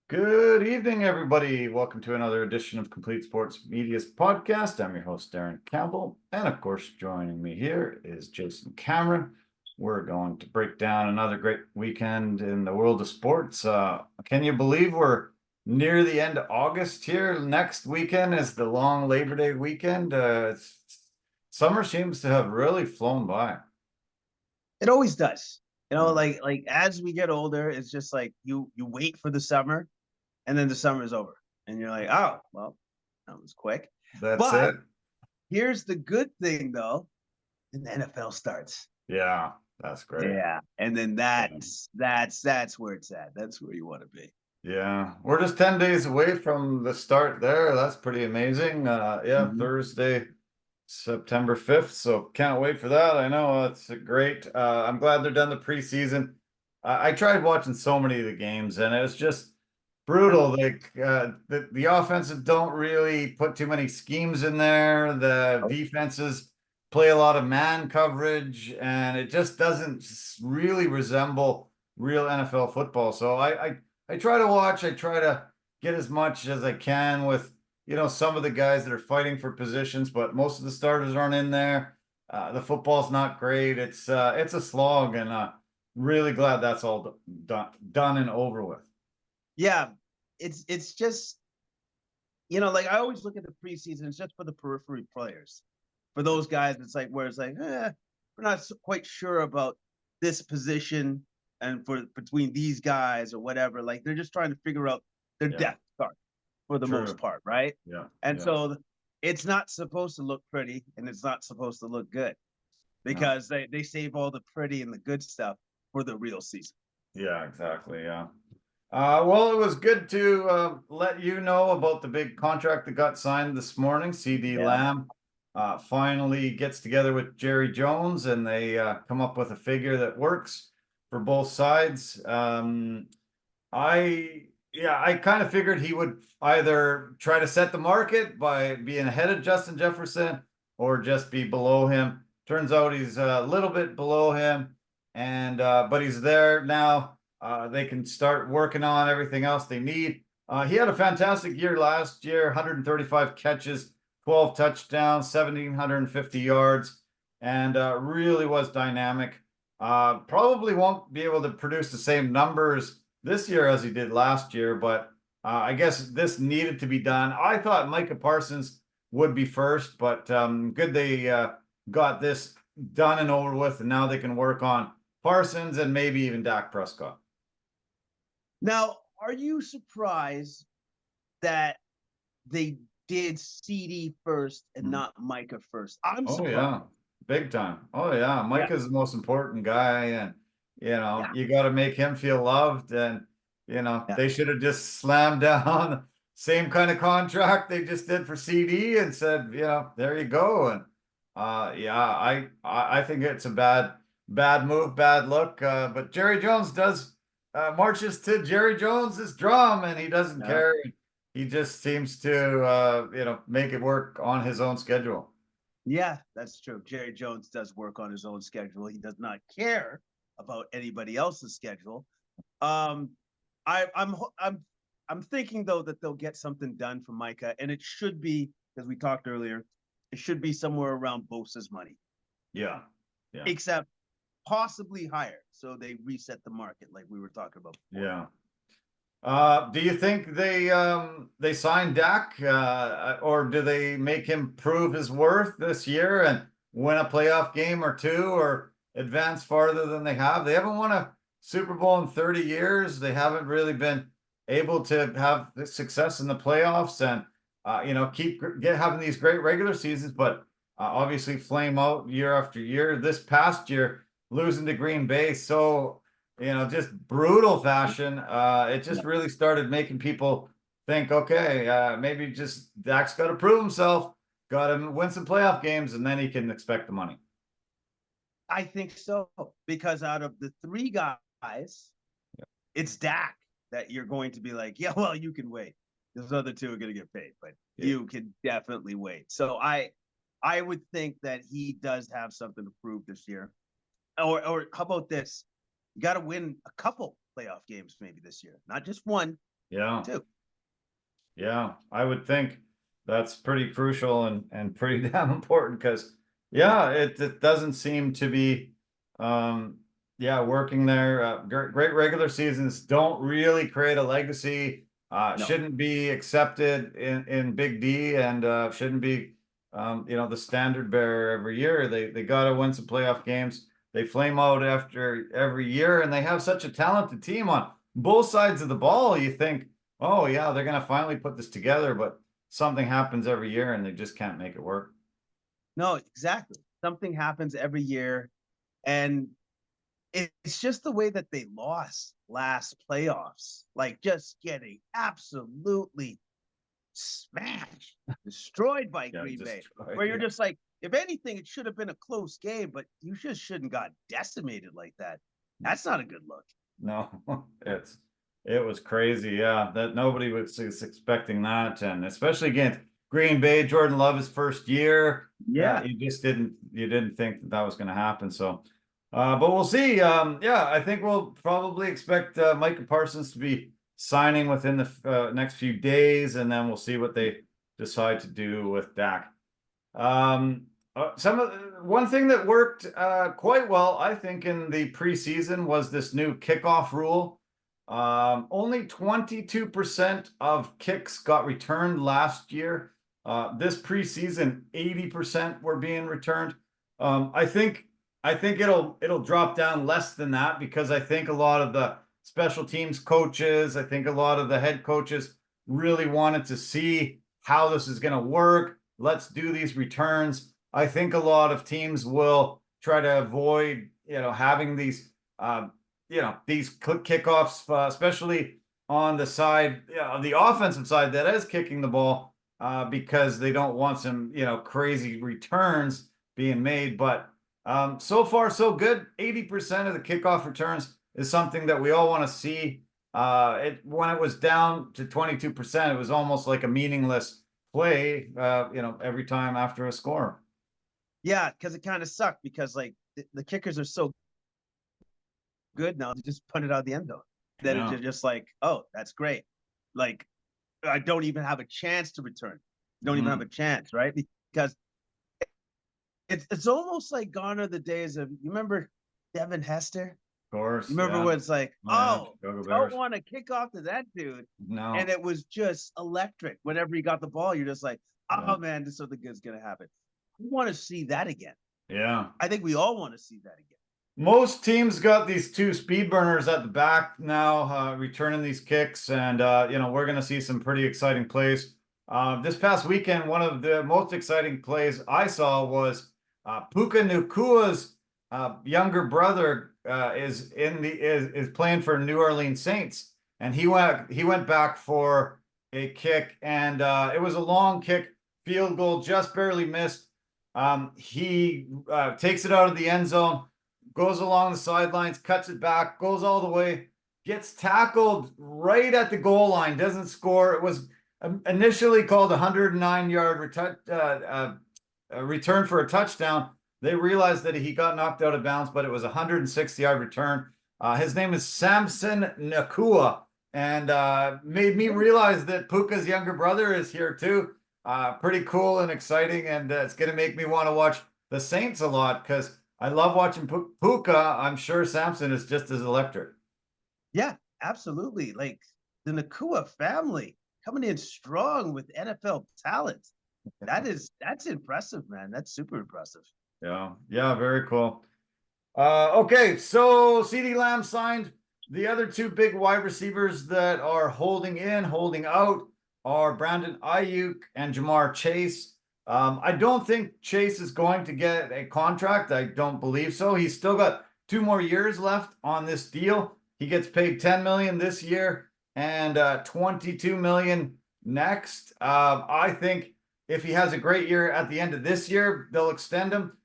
Good evening, everybody. Welcome to another edition of Complete Sports Media's podcast. I'm your host, Darren Campbell. And of course, joining me here is Jason Cameron. We're going to break down another great weekend in the world of sports. Can you believe we're near the end of August here? Next weekend is the long Labor Day weekend. Summer seems to have really flown by. It always does. Yeah. Like as we get older, it's just like you wait for the summer and then the summer is over. And you're like, oh, well, that was quick. That's But it. here's the good thing though, and the NFL starts. Yeah, that's great. Yeah. And then that's where it's at. That's where you want to be. Yeah, we're just 10 days away from the start there. That's pretty amazing. Yeah, Mhm. Thursday, September 5th. So can't wait for that. I know it's great. I'm glad they're done the preseason. I tried watching so many of the games and it was just brutal. Like the offenses don't really put too many schemes in there. The defenses play a lot of man coverage, and it just doesn't really resemble real NFL football. So I try to watch. I try to get as much as I can with some of the guys that are fighting for positions, but most of the starters aren't in there. The football's not great. It's a slog, and really glad that's all done and over with. Yeah. It's just, like I always look at the preseason, it's just for the periphery players. For those guys, it's like where it's like, we're not quite sure about this position and for between these guys or whatever. Like they're just trying to figure out their Yeah, depth chart for the most true. part, right? Yeah, And yeah, so it's not supposed to look pretty and it's not supposed to look good no, because they save all the pretty and the good stuff for the real season. yeah, exactly. Yeah. Well, it was good to let you know about the big contract that got signed this morning. Ceedee Yeah. Lamb finally gets together with Jerry Jones, and they come up with a figure that works for both sides. I kind of figured he would either try to set the market by being ahead of Justin Jefferson or just be below him. Turns out he's a little bit below him, and but he's there now. They can start working on everything else they need. He had a fantastic year last year, 135 catches, 12 touchdowns, 1,750 yards, and really was dynamic. Probably won't be able to produce the same numbers this year as he did last year, but I guess this needed to be done. I thought Micah Parsons would be first, but good they got this done and over with, and now they can work on Parsons and maybe even Dak Prescott. Now, are you surprised that they did CD first and not Micah first? I'm Oh surprised. yeah, big time. Oh yeah, Yeah. Micah's the most important guy, and Yeah. you got to make him feel loved, and Yeah. they should have just slammed down same kind of contract they just did for CD and said, there you go. And yeah, I think it's a bad move, bad look. But Jerry Jones does marches to Jerry Jones's drum, and he doesn't Yeah. care. He just seems to make it work on his own schedule. Yeah, that's true. Jerry Jones does work on his own schedule. He does not care about anybody else's schedule. Um, I'm thinking though that they'll get something done for Micah, and it should be, as we talked earlier, it should be somewhere around Bosa's money, Yeah. Yeah. except possibly higher. So they reset the market, like we were talking about before. Yeah. Do you think they sign Dak, or do they make him prove his worth this year and win a playoff game or two, or advance farther than they have? They haven't won a Super Bowl in 30 years. They haven't really been able to have the success in the playoffs, and keep having these great regular seasons, but obviously flame out year after year. This past year, losing to Green Bay, so just brutal fashion. It just really started making people think, okay, maybe just Dak's got to prove himself, got to win some playoff games, and then he can expect the money. I think so, because out of the three guys, it's Dak that you're going to be like, yeah, well, you can wait. Those other two are going to get paid, but you can definitely wait. So I would think that he does have something to prove this year. Or how about this? You got to win a couple playoff games maybe this year, not just one, Yeah. too. Yeah, I would think that's pretty crucial and pretty damn important because yeah, it doesn't seem to be um yeah, working there. Great regular seasons don't really create a legacy. No. Shouldn't be accepted in Big D and shouldn't be the standard bearer every year. They got to win some playoff games. They flame out after every year and they have such a talented team on both sides of the ball. You think, oh yeah, they're gonna finally put this together, but something happens every year and they just can't make it work. No, exactly. Something happens every year, and it's just the way that they lost last playoffs, like just getting absolutely smashed, destroyed by Yeah, Green Bay, destroyed. where you're Yeah. just like, if anything, it should have been a close game, but you just shouldn't got decimated like that. That's not a good look. No, it was crazy. Yeah, that nobody was expecting that, and especially against Green Bay, Jordan Love his first year. Yeah. You didn't think that was going to happen. So, but we'll see. Yeah, I think we'll probably expect Micah Parsons to be signing within the next few days, and then we'll see what they decide to do with Dak. One thing that worked quite well, I think, in the preseason was this new kickoff rule. Only 22% of kicks got returned last year. This preseason, 80% were being returned. I think it'll drop down less than that because I think a lot of the special teams coaches, I think a lot of the head coaches really wanted to see how this is going to work. Let's do these returns. I think a lot of teams will try to avoid, having these, these kickoffs, especially on the side, the offensive side that is kicking the ball, because they don't want some, crazy returns being made. But so far, so good. 80% of the kickoff returns is something that we all want to see. When it was down to 22%, it was almost like a meaningless play, every time after a score. Yeah, because it kind of sucked because like the kickers are so good now, they just put it out the end zone. Then Yeah. it's just like, oh, that's great. Like I don't even have a chance to return. Don't even have a chance, right? Because it's almost like gone are the days of, you remember Devin Hester? Of course. You remember Yeah. when it's like, Yeah. oh, Chicago don't Bears. want to kick off to that dude. No. And it was just electric. Whenever you got the ball, you're just like, oh Yeah. man, this something good's gonna happen. We want to see that again. Yeah. I think we all want to see that again. Most teams got these two speed burners at the back now, returning these kicks, and we're going to see some pretty exciting plays. This past weekend, one of the most exciting plays I saw was Puka Nacua's younger brother is playing for New Orleans Saints, and he went back for a kick, and it was a long kick, field goal, just barely missed. He takes it out of the end zone, goes along the sidelines, cuts it back, goes all the way, gets tackled right at the goal line, doesn't score. It was initially called a 109-yard return for a touchdown. They realized that he got knocked out of bounds, but it was a 160-yard return. His name is Samson Nacua, and made me realize that Puka's younger brother is here too. Pretty cool and exciting, and it's going to make me want to watch the Saints a lot because I love watching Puka. I'm sure Samson is just as electric. Yeah, absolutely. Like the Nacua family coming in strong with NFL talent. That's impressive, man. That's super impressive. Yeah, very cool. Okay, so Ceedee Lamb signed. The other two big wide receivers that are holding out are Brandon Ayuk and Jamar Chase. I don't think Chase is going to get a contract. I don't believe so. He's still got 2 more years left on this deal. He gets paid $10 million this year and $22 million next. I think if he has a great year at the end of this year, they'll extend him.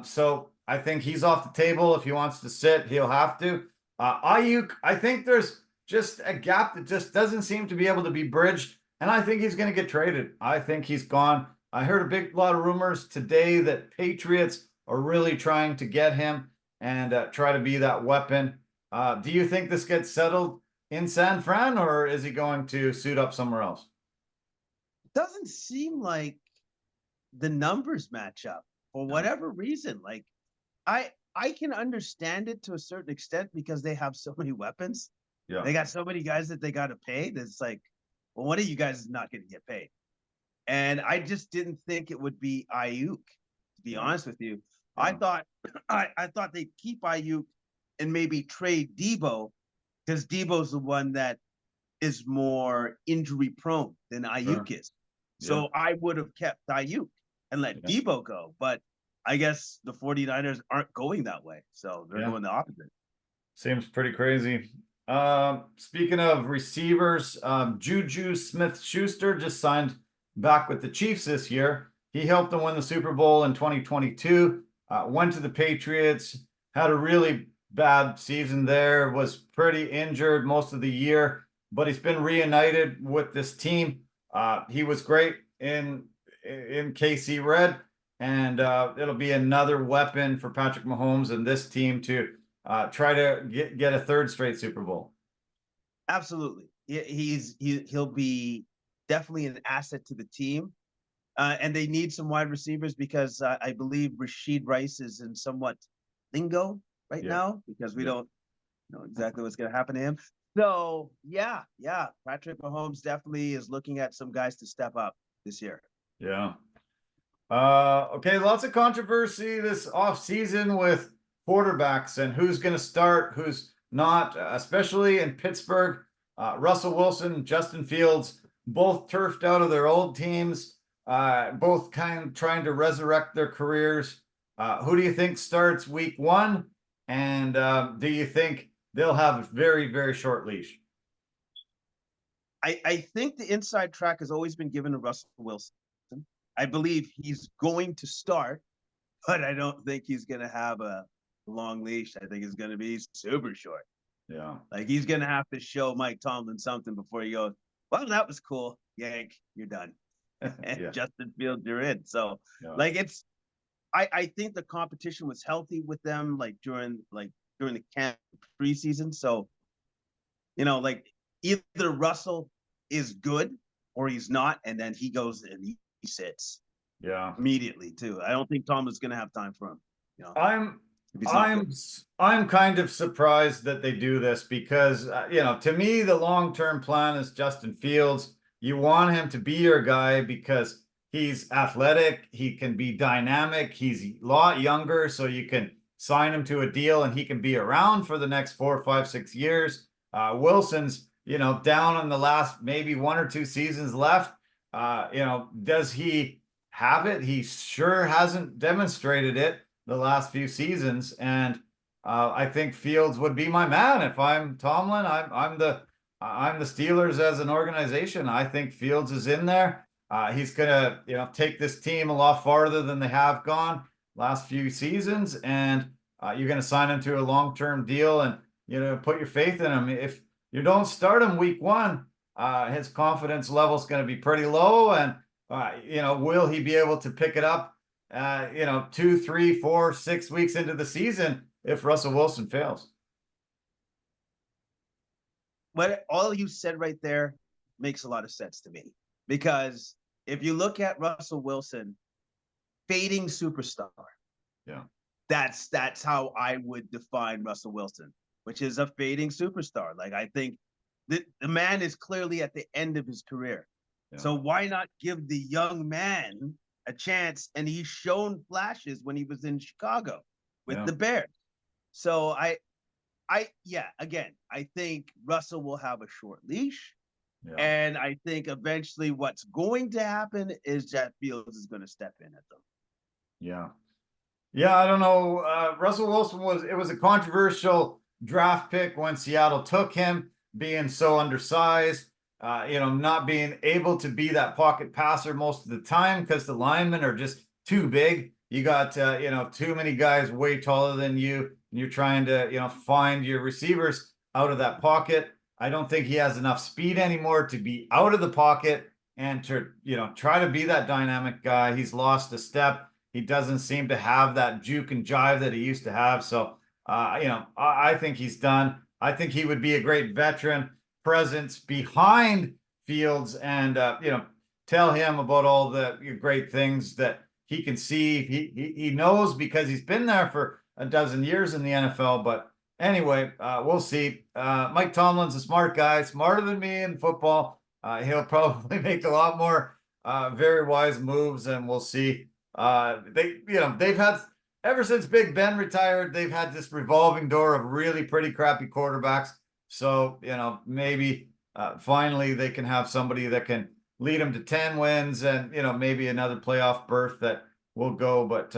So I think he's off the table. If he wants to sit, he'll have to. Ayuk, I think there's just a gap that just doesn't seem to be able to be bridged. And I think he's going to get traded. I think he's gone. I heard a lot of rumors today that Patriots are really trying to get him and try to be that weapon. Do you think this gets settled in San Fran, or is he going to suit up somewhere else? Doesn't seem like the numbers match up for No. whatever reason. Like I can understand it to a certain extent because they have so many weapons. Yeah. They got so many guys that they got to pay. That's like, well, one of you guys is not going to get paid. And I just didn't think it would be Ayuk, to be honest with you. I Yeah. thought I thought they'd keep Ayuk and maybe trade Debo, because Debo's the one that is more injury prone than Ayuk Sure. is. Yeah. So I would have kept Ayuk and let Yeah. Debo go. But I guess the 49ers aren't going that way. So they're Yeah. going the opposite. Seems pretty crazy. Speaking of receivers, Juju Smith-Schuster just signed back with the Chiefs this year. He helped them win the Super Bowl in 2022. Went to the Patriots, had a really bad season there, was pretty injured most of the year, but he's been reunited with this team. He was great in KC Red, and it'll be another weapon for Patrick Mahomes and this team to try to get a third straight Super Bowl. Absolutely. He'll be definitely an asset to the team. And they need some wide receivers because I believe Rashid Rice is in somewhat lingo right now because we don't know exactly what's going to happen to him. So, yeah, Patrick Mahomes definitely is looking at some guys to step up this year. Yeah. Okay, lots of controversy this offseason with quarterbacks and who's going to start, who's not, especially in Pittsburgh. Russell Wilson, Justin Fields, both turfed out of their old teams, both kind of trying to resurrect their careers. Who do you think starts week one? And do you think they'll have a very, very short leash? I think the inside track has always been given to Russell Wilson. I believe he's going to start, but I don't think he's going to have a long leash. I think it's going to be super short. Yeah. Like he's going to have to show Mike Tomlin something before he goes, well, that was cool. Yank, you're done. And Yeah. Justin Fields, you're in. So Yeah. like I think the competition was healthy with them like during the camp preseason. So, like either Russell is good or he's not, and then he goes and he sits Yeah. immediately too. I don't think Tomlin's going to have time for him. I'm kind of surprised that they do this because to me the long-term plan is Justin Fields. You want him to be your guy because he's athletic, he can be dynamic, he's a lot younger, so you can sign him to a deal and he can be around for the next 4, 5, 6 years. Wilson's down on the last maybe 1 or 2 seasons left. Does he have it? He sure hasn't demonstrated it the last few seasons, and I think Fields would be my man if I'm Tomlin. I'm the Steelers as an organization. I think Fields is in there. He's gonna take this team a lot farther than they have gone last few seasons, and you're gonna sign him to a long-term deal and put your faith in him. If you don't start him week one, his confidence level is going to be pretty low, and will he be able to pick it up 2, 3, 4, 6 weeks into the season if Russell Wilson fails? What all you said right there makes a lot of sense to me, because if you look at Russell Wilson, fading superstar. Yeah. That's how I would define Russell Wilson, which is a fading superstar. Like I think the man is clearly at the end of his career. Yeah. So why not give the young man a chance? And he's shown flashes when he was in Chicago with the Bears. So again, I think Russell will have a short leash. Yeah. And I think eventually what's going to happen is that Fields is going to step in at them. Yeah. Yeah, I don't know. Russell Wilson was a controversial draft pick when Seattle took him, being so undersized, not being able to be that pocket passer most of the time because the linemen are just too big. You got, too many guys way taller than you, and you're trying to, find your receivers out of that pocket. I don't think he has enough speed anymore to be out of the pocket and to, try to be that dynamic guy. He's lost a step. He doesn't seem to have that juke and jive that he used to have. So, I think he's done. I think he would be a great veteran presence behind Fields, and tell him about all the great things that he can see. He knows because he's been there for a dozen years in the NFL. But anyway, we'll see. Mike Tomlin's a smart guy, smarter than me in football. He'll probably make a lot more very wise moves, and we'll see. They've had, ever since Big Ben retired, they've had this revolving door of really pretty crappy quarterbacks. So, maybe finally they can have somebody that can lead them to 10 wins and, maybe another playoff berth that will go. But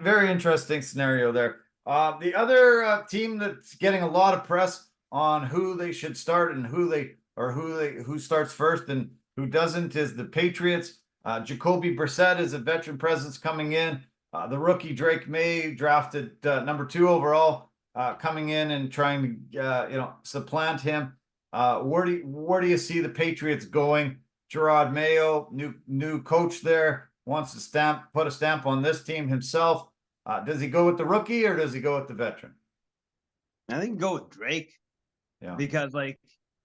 very interesting scenario there. The other team that's getting a lot of press on who they should start and who starts first and who doesn't is the Patriots. Jacoby Brissett is a veteran presence coming in. The rookie Drake May, drafted number 2 overall, coming in and trying to supplant him. Where do you see the Patriots going? Gerard Mayo, new coach there, wants to put a stamp on this team himself. Does he go with the rookie or does he go with the veteran? I think go with Drake. Yeah. Because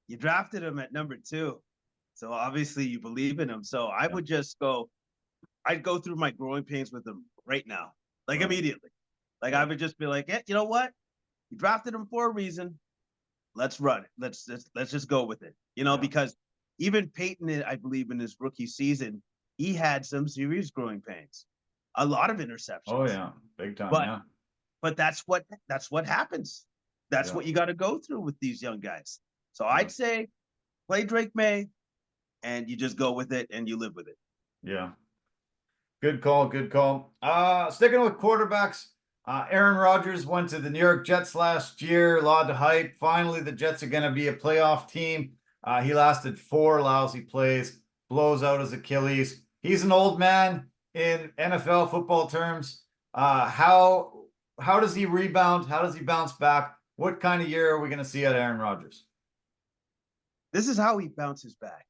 you drafted him at number 2. So obviously you believe in him. So I would just I'd go through my growing pains with him right now, immediately. I would just be like, you know what? You drafted him for a reason. Let's run it. Let's just go with it. Because even Peyton, I believe in his rookie season, he had some serious growing pains, a lot of interceptions. Oh yeah, big time. But that's what happens. That's what you got to go through with these young guys. So I'd say play Drake May, and you just go with it and you live with it. Yeah. Good call. Sticking with quarterbacks, Aaron Rodgers went to the New York Jets last year, a lot of hype. Finally, the Jets are going to be a playoff team. He lasted 4 lousy plays, blows out his Achilles. He's an old man in NFL football terms. How does he rebound? How does he bounce back? What kind of year are we going to see at Aaron Rodgers? This is how he bounces back.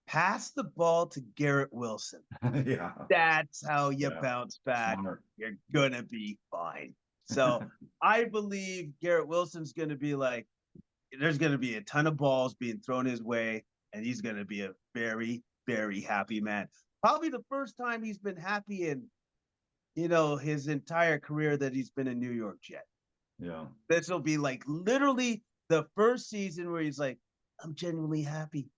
Pass the ball to Garrett Wilson. Yeah. That's how you bounce back. Smart. You're going to be fine. So I believe Garrett Wilson's going to be there's going to be a ton of balls being thrown his way, and he's going to be a very, very happy man. Probably the first time he's been happy in, his entire career that he's been a New York Jet. Yeah. This will be literally the first season where he's I'm genuinely happy.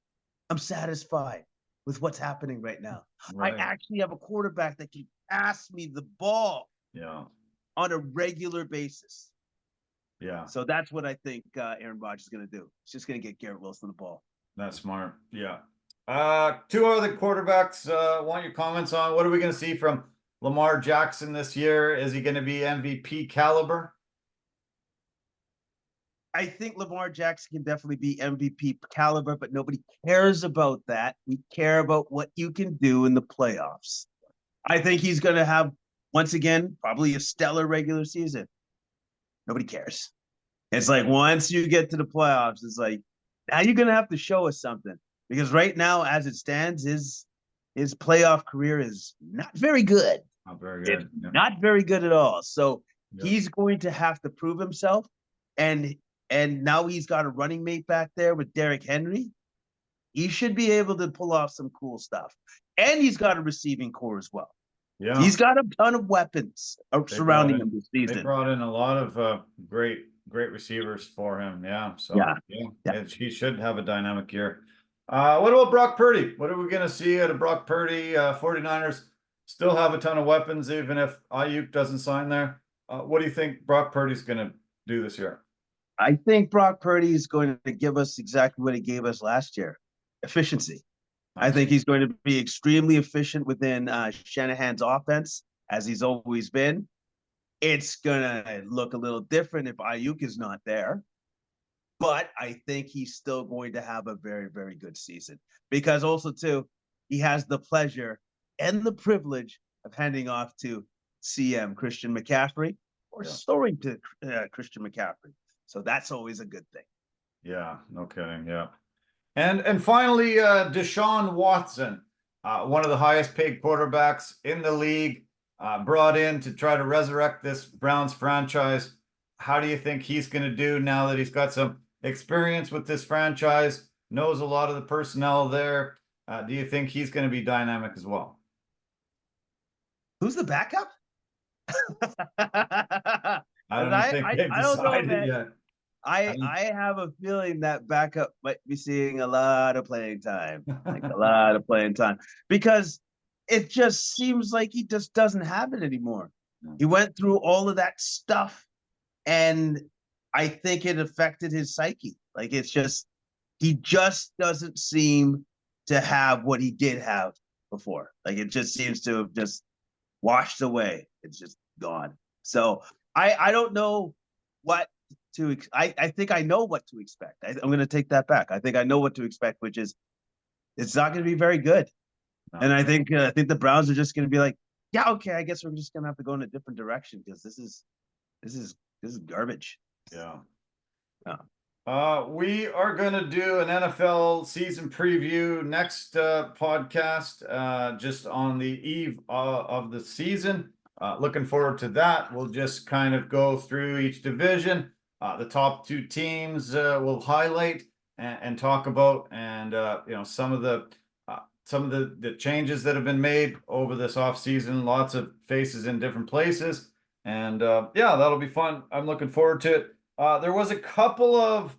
I'm satisfied with what's happening right now. Right. I actually have a quarterback that can pass me the ball on a regular basis. Yeah. So that's what I think Aaron Rodgers is going to do. He's just going to get Garrett Wilson the ball. That's smart. Yeah. 2 other quarterbacks, want your comments on. What are we going to see from Lamar Jackson this year? Is he going to be MVP caliber? I think Lamar Jackson can definitely be MVP caliber, but nobody cares about that. We care about what you can do in the playoffs. I think he's going to have, once again, probably a stellar regular season. Nobody cares. It's once you get to the playoffs, it's now you're going to have to show us something. Because right now, as it stands, his playoff career is not very good. Not very good. Not very good at all. So he's going to have to prove himself. And now he's got a running mate back there with Derrick Henry. He should be able to pull off some cool stuff. And he's got a receiving core as well. Yeah. He's got a ton of weapons surrounding him this season. They brought in a lot of great receivers for him. Yeah. So he should have a dynamic year. What about Brock Purdy? What are we going to see out of Brock Purdy? 49ers still have a ton of weapons, even if Ayuk doesn't sign there. What do you think Brock Purdy's going to do this year? I think Brock Purdy is going to give us exactly what he gave us last year, efficiency. Nice. I think he's going to be extremely efficient within Shanahan's offense, as he's always been. It's going to look a little different if Ayuk is not there. But I think he's still going to have a very, very good season. Because also, too, he has the pleasure and the privilege of handing off to CM Christian McCaffrey or throwing to Christian McCaffrey. So that's always a good thing. Yeah, no kidding. Yeah. And finally, Deshaun Watson, one of the highest paid quarterbacks in the league, brought in to try to resurrect this Browns franchise. how do you think he's going to do now that he's got some experience with this franchise, knows a lot of the personnel there? Do you think he's going to be dynamic as well? Who's the backup? I don't think they've I don't know, decided man. yet. I have a feeling that backup might be seeing a lot of playing time, like a lot of playing time, because it just seems like he just doesn't have it anymore. He went through all of that stuff, and I think it affected his psyche. Like it's just he just doesn't seem to have what he did have before. Like it just seems to have just washed away. It's just gone. So I don't know what to. I think I know what to expect. I'm going to take that back. I think I know what to expect, which is it's not going to be very good. No. And I think the Browns are just going to be like, yeah, okay, I guess we're just going to have to go in a different direction because this is garbage. Yeah. Yeah. We are going to do an NFL season preview next podcast, just on the eve of the season. Looking forward to that. We'll just kind of go through each division. The top two teams we'll highlight and talk about, and you know, some of the changes that have been made over this off season. Lots of faces in different places, and yeah, that'll be fun. I'm looking forward to it. There was a couple of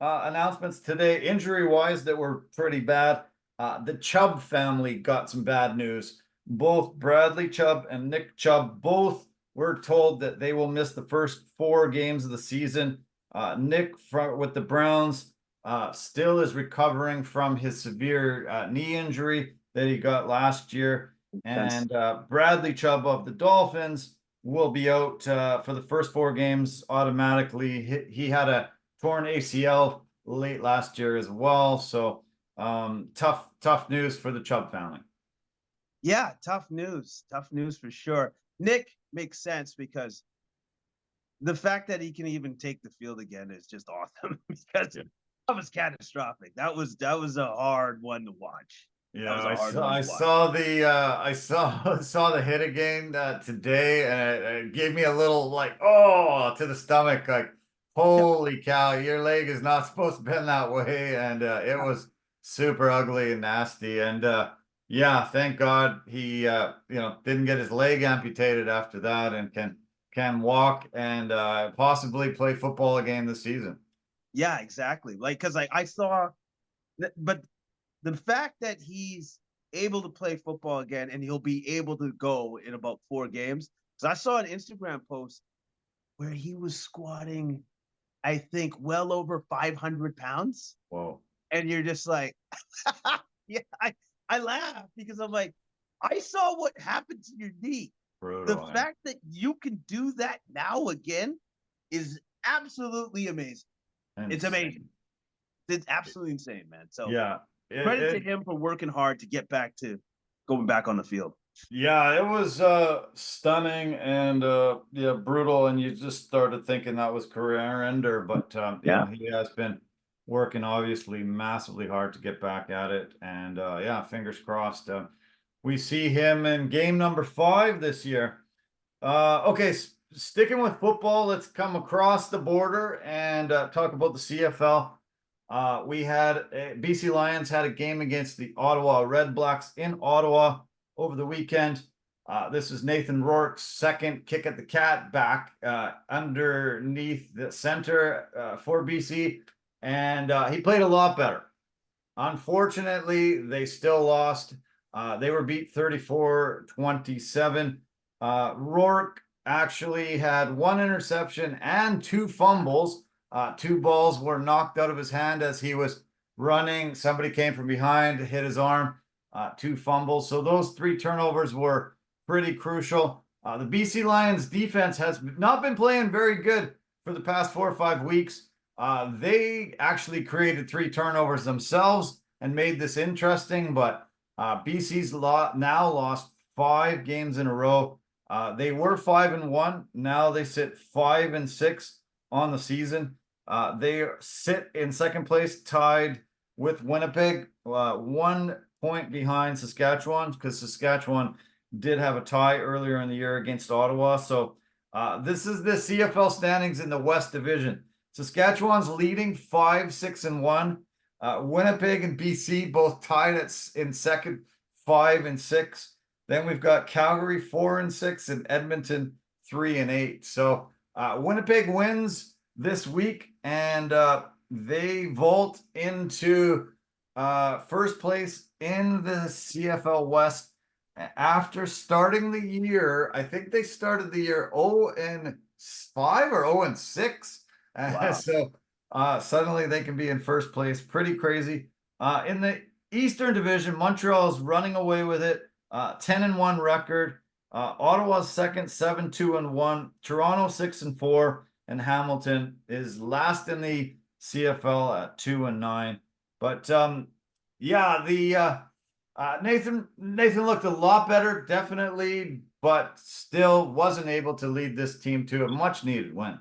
announcements today, injury-wise, that were pretty bad. The Chubb family got some bad news. Both Bradley Chubb and Nick Chubb both were told that they will miss the first 4 games of the season. Nick with the Browns still is recovering from his severe knee injury that he got last year. And Bradley Chubb of the Dolphins will be out for the first 4 games automatically. He had a torn ACL late last year as well. So tough news for the Chubb family. Yeah, tough news for sure. Nick makes sense because the fact that he can even take the field again is just awesome because that was catastrophic. That was a hard one to watch. Yeah, I saw the hit again today, and it gave me a little like, oh, to the stomach, like, holy cow, your leg is not supposed to bend that way, and it was super ugly and nasty. And yeah, thank God he didn't get his leg amputated after that, and can walk and possibly play football again this season. Yeah, exactly. Like, because I saw, but the fact that he's able to play football again and he'll be able to go in about 4 games. Because I saw an Instagram post where he was squatting, I think, well over 500 pounds. Whoa. And you're just like, yeah, I laugh because I'm like, I saw what happened to your knee. Brutal, the fact that you can do that now again is absolutely amazing. It's amazing. It's absolutely insane, man. So yeah, credit to him for working hard to get back to going back on the field. Yeah, it was stunning and yeah, brutal, and you just started thinking that was career ender, but yeah, he has been working obviously massively hard to get back at it, and yeah, fingers crossed. We see him in game number 5 this year. Okay, sticking with football, let's come across the border and talk about the CFL. We had BC Lions had a game against the Ottawa Red Blacks in Ottawa over the weekend. This is Nathan Rourke's second kick at the cat back underneath the center for BC, and he played a lot better. Unfortunately, they still lost. They were beat 34-27. Rourke actually had 1 interception and 2 fumbles. 2 balls were knocked out of his hand as he was running. Somebody came from behind, hit his arm. 2 fumbles. So those 3 turnovers were pretty crucial. The BC Lions defense has not been playing very good for the past 4 or 5 weeks. They actually created 3 turnovers themselves and made this interesting, but BC's now lost 5 games in a row. They were 5-1. Now they sit 5-6 on the season. They sit in second place, tied with Winnipeg, 1 point behind Saskatchewan, because Saskatchewan did have a tie earlier in the year against Ottawa. So This is the CFL standings in the West Division. Saskatchewan's leading 5-6-1. Winnipeg and BC both tied in second, 5-6. Then we've got Calgary 4-6 and Edmonton 3-8. So Winnipeg wins this week, and they vault into first place in the CFL West after starting the year. I think they started the year 0-5 or 0-6. Wow. So suddenly they can be in first place. Pretty crazy. In the Eastern Division, Montreal is running away with it. 10-1 record. Ottawa's second, 7-2-1. Toronto 6-4, and Hamilton is last in the CFL at 2-9. But yeah, the Nathan looked a lot better, definitely, but still wasn't able to lead this team to a much needed win.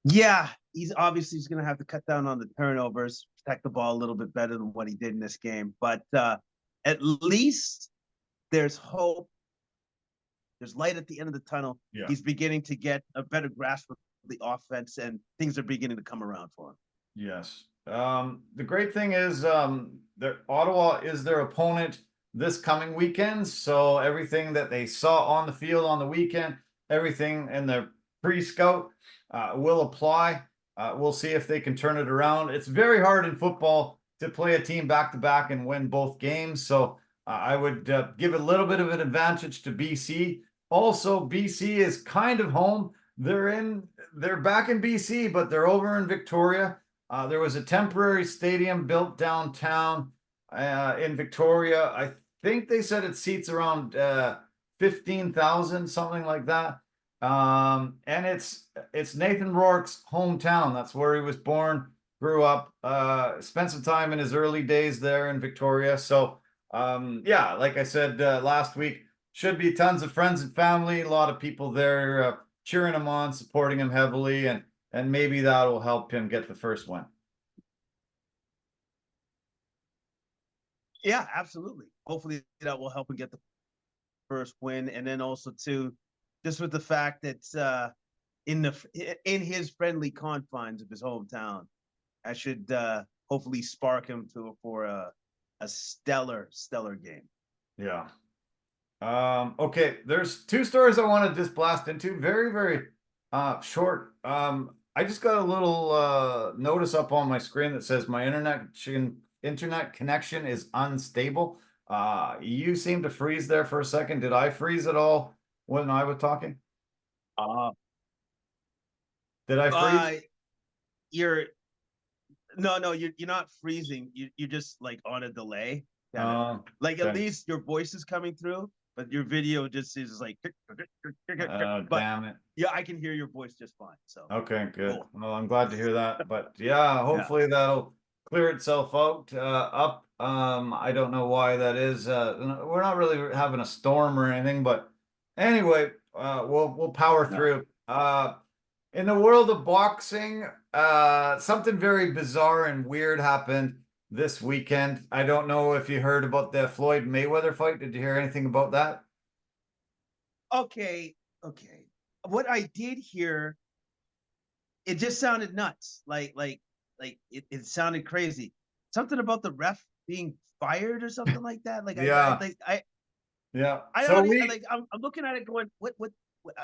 Yeah, he's going to have to cut down on the turnovers, protect the ball a little bit better than what he did in this game. But at least there's hope. There's light at the end of the tunnel. Yeah. He's beginning to get a better grasp of the offense, and things are beginning to come around for him. Yes. The great thing is Ottawa is their opponent this coming weekend. So everything that they saw on the field on the weekend, everything in their pre-scout will apply. We'll see if they can turn it around. It's very hard in football to play a team back-to-back and win both games. So I would give a little bit of an advantage to BC. Also, BC is kind of home. They're back in BC, but they're over in Victoria. There was a temporary stadium built downtown in Victoria. I think they said it seats around 15,000, something like that. And it's Nathan Rourke's hometown. That's where he was born, grew up, spent some time in his early days there in Victoria. So yeah, like I said last week, should be tons of friends and family, a lot of people there cheering him on, supporting him heavily, and maybe that will help him get the first win. Yeah, absolutely. Hopefully that will help him get the first win. And then also too, just with the fact that in his friendly confines of his hometown, I should hopefully spark him for a stellar game. Yeah. Okay, there's two stories I want to just blast into. Very, very short. I just got a little notice up on my screen that says my internet connection is unstable. You seem to freeze there for a second. Did I freeze at all when I was talking? Did I freeze? You're not freezing. You're just like on a delay. Like at least your voice is coming through, but your video just is like. Damn it! Yeah, I can hear your voice just fine. So okay, good. Cool. Well, I'm glad to hear that. But yeah, hopefully that'll clear itself out. I don't know why that is. We're not really having a storm or anything, but anyway, we'll power through. In the world of boxing, something very bizarre and weird happened this weekend. I don't know if you heard about the Floyd Mayweather fight. Did you hear anything about that? Okay. What I did hear, it just sounded nuts. Like it sounded crazy. Something about the ref being fired or something like that. Like yeah. I'm looking at it going, what?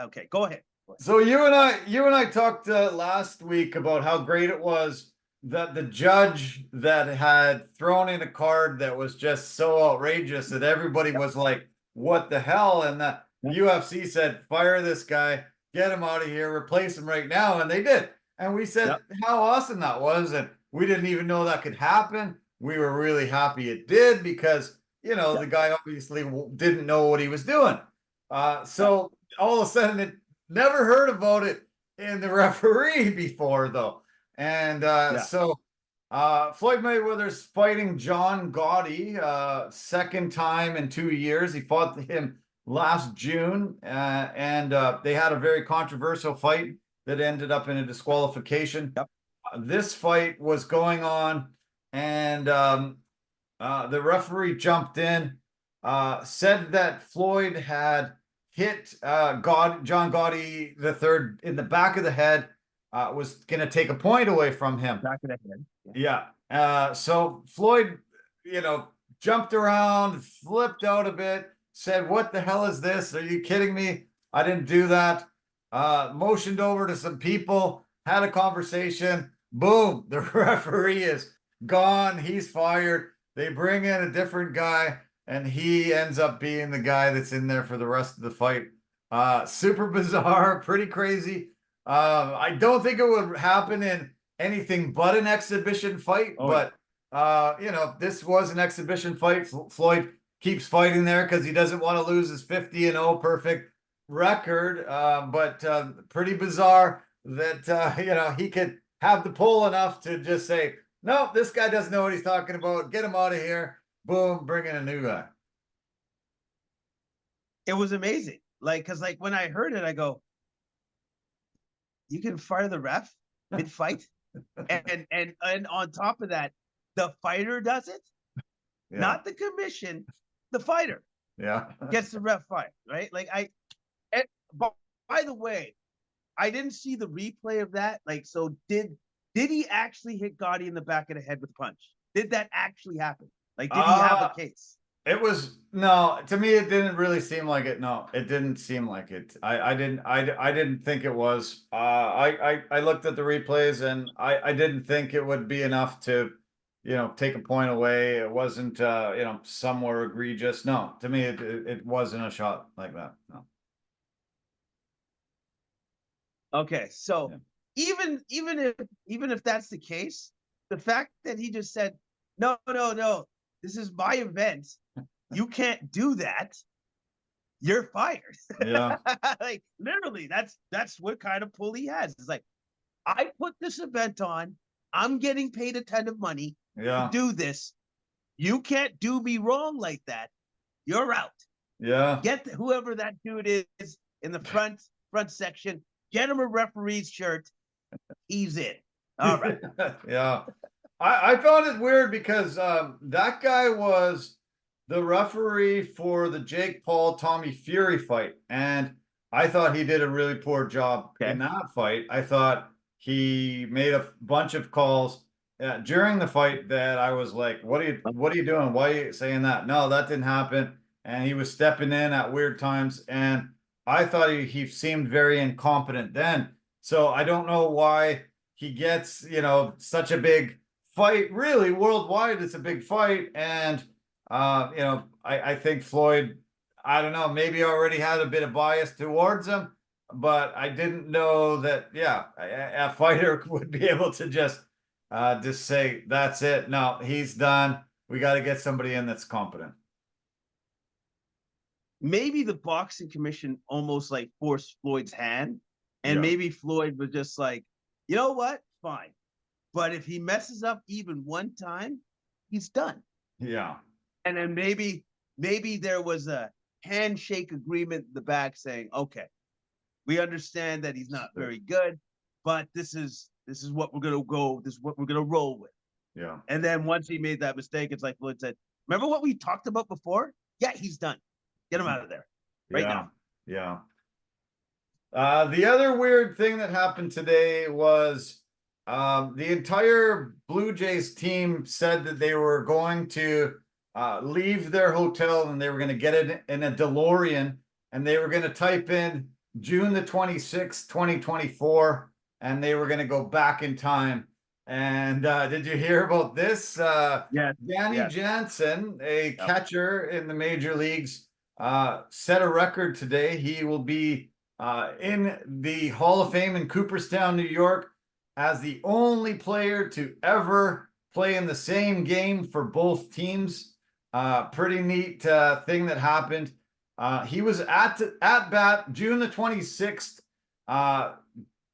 Okay, go ahead. So you and I talked last week about how great it was that the judge that had thrown in a card that was just so outrageous that everybody was like, what the hell? And the UFC said, fire this guy, get him out of here, replace him right now. And they did. And we said how awesome that was. And we didn't even know that could happen. We were really happy it did because, the guy obviously didn't know what he was doing. So all of a sudden, it never heard about it in the referee before, though. And so Floyd Mayweather's fighting John Gotti, second time in 2 years. He fought him last June, and they had a very controversial fight that ended up in a disqualification. This fight was going on, and the referee jumped in, said that Floyd had hit John Gotti the third in the back of the head, was going to take a point away from him. Back of the head. Yeah. So Floyd, jumped around, flipped out a bit, said, "What the hell is this? Are you kidding me? I didn't do that." Motioned over to some people, had a conversation. Boom, the referee is gone. He's fired. They bring in a different guy, and he ends up being the guy that's in there for the rest of the fight. Super bizarre, pretty crazy. I don't think it would happen in anything but an exhibition fight, but this was an exhibition fight. Floyd keeps fighting there because he doesn't want to lose his 50-0 perfect record. But pretty bizarre that he could have the pull enough to just say, "No, this guy doesn't know what he's talking about. Get him out of here." Boom, bring in a new guy. It was amazing. Because when I heard it, I go, "You can fire the ref mid-fight?" and on top of that, the fighter does it, not the commission. The fighter gets the ref fired, right? But by the way, I didn't see the replay of that. So did he actually hit Gotti in the back of the head with a punch? Did that actually happen? Did he have a case? It was no, to me it didn't really seem like it. No, it didn't seem like it. I didn't think it was. I looked at the replays and I didn't think it would be enough to, take a point away. It wasn't somewhere egregious. No, to me it wasn't a shot like that. No. Okay, so even if that's the case, the fact that he just said, "No, this is my event. You can't do that. You're fired." Yeah. Literally, that's what kind of pull he has. It's like, I put this event on. I'm getting paid a ton of money to do this. You can't do me wrong like that. You're out. Yeah. Get whoever that dude is in the front section. Get him a referee's shirt. He's in. All right. Yeah. I found it weird because that guy was the referee for the Jake Paul Tommy Fury fight, and I thought he did a really poor job in that fight. I thought he made a bunch of calls during the fight that I was like, what are you doing? Why are you saying that? No, that didn't happen. And he was stepping in at weird times, and I thought he seemed very incompetent then. So I don't know why he gets, such a big fight. Really, worldwide, it's a big fight. And, I think Floyd, I don't know, maybe already had a bit of bias towards him, but I didn't know that, a fighter would be able to just say, "That's it. No, he's done. We got to get somebody in that's competent." Maybe the boxing commission almost forced Floyd's hand, and maybe Floyd was just like, "You know what? Fine. But if he messes up even one time, he's done." Yeah. And then maybe there was a handshake agreement in the back saying, "Okay, we understand that he's not very good, but this is what we're gonna go. This is what we're gonna roll with." Yeah. And then once he made that mistake, it's like Floyd said, "Remember what we talked about before? Yeah, he's done. Get him out of there right now." Yeah. The other weird thing that happened today was the entire Blue Jays team said that they were going to leave their hotel and they were going to get it in a DeLorean and they were going to type in June the 26th, 2024, and they were going to go back in time. And did you hear about this? Danny Jansen, a catcher in the major leagues, set a record today. He will be in the Hall of Fame in Cooperstown, New York, as the only player to ever play in the same game for both teams. Pretty neat thing that happened. He was at bat June the 26th,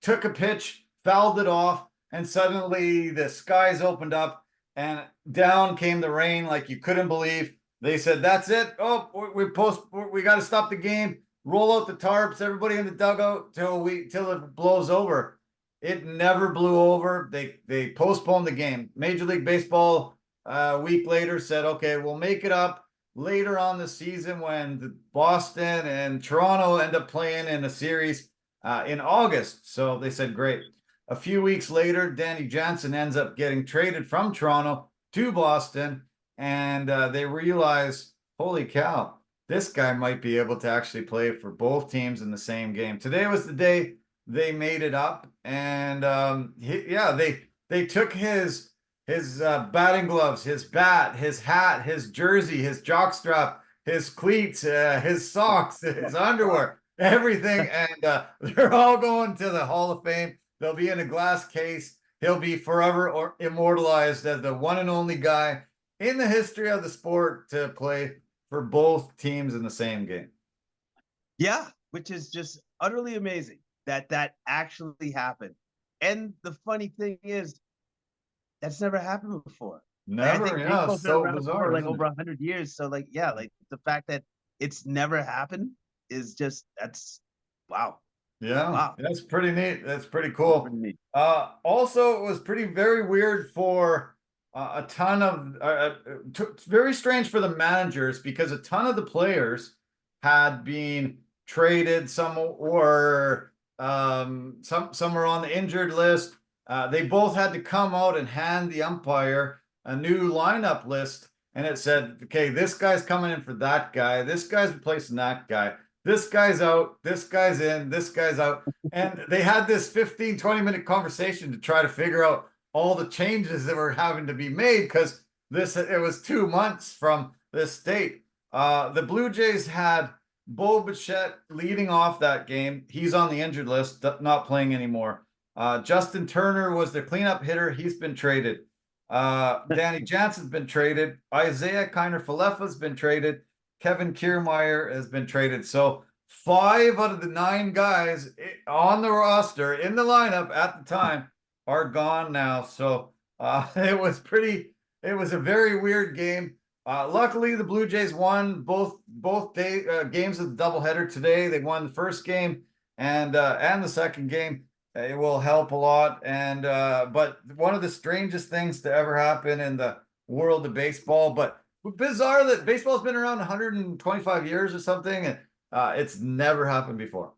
took a pitch, fouled it off, and suddenly the skies opened up and down came the rain like you couldn't believe. They said, "That's it. Oh, we got to stop the game. Roll out the tarps, everybody in the dugout till it blows over." It never blew over. They postponed the game. Major League Baseball a week later said, "Okay, we'll make it up. later on the season when the Boston and Toronto end up playing in a series in August. So they said, great. A few weeks later, Danny Jansen ends up getting traded from Toronto to Boston, and they realize, holy cow, this guy might be able to actually play for both teams in the same game. Today was the day they made it up, and they took his batting gloves, his bat, his hat, his jersey, his jockstrap, his cleats, his socks, his underwear, everything, and they're all going to the Hall of Fame. They'll be in a glass case. He'll be forever or immortalized as the one and only guy in the history of the sport to play for both teams in the same game. Yeah, which is just utterly amazing that actually happened. And the funny thing is, that's never happened before. Never, like, I think yeah, baseball's been so around bizarre, for like isn't over it? 100 years. So like, yeah, like the fact that it's never happened is just wow. Yeah, Wow. that's pretty neat. That's pretty That's cool. pretty neat. Also, it was very weird for a ton of very strange for the managers because a ton of the players had been traded. Some were some were on the injured list. They both had to come out and hand the umpire a new lineup list, and it said, "Okay, this guy's coming in for that guy. This guy's replacing that guy." This guy's out, this guy's in, this guy's out. And they had this 15, 20-minute conversation to try to figure out all the changes that were having to be made because it was 2 months from this date. The Blue Jays had Bo Bichette leading off that game. He's on the injured list, not playing anymore. Justin Turner was their cleanup hitter. He's been traded. Danny Jansen's been traded. Isaiah Kiner-Falefa's been traded. Kevin Kiermaier has been traded. So 5 out of the 9 guys on the roster in the lineup at the time are gone now. So it was a very weird game. Luckily, the Blue Jays won both games of the doubleheader today. They won the first game and the second game. It will help a lot. And but one of the strangest things to ever happen in the world of baseball, but bizarre that baseball's been around 125 years or something, and it's never happened before.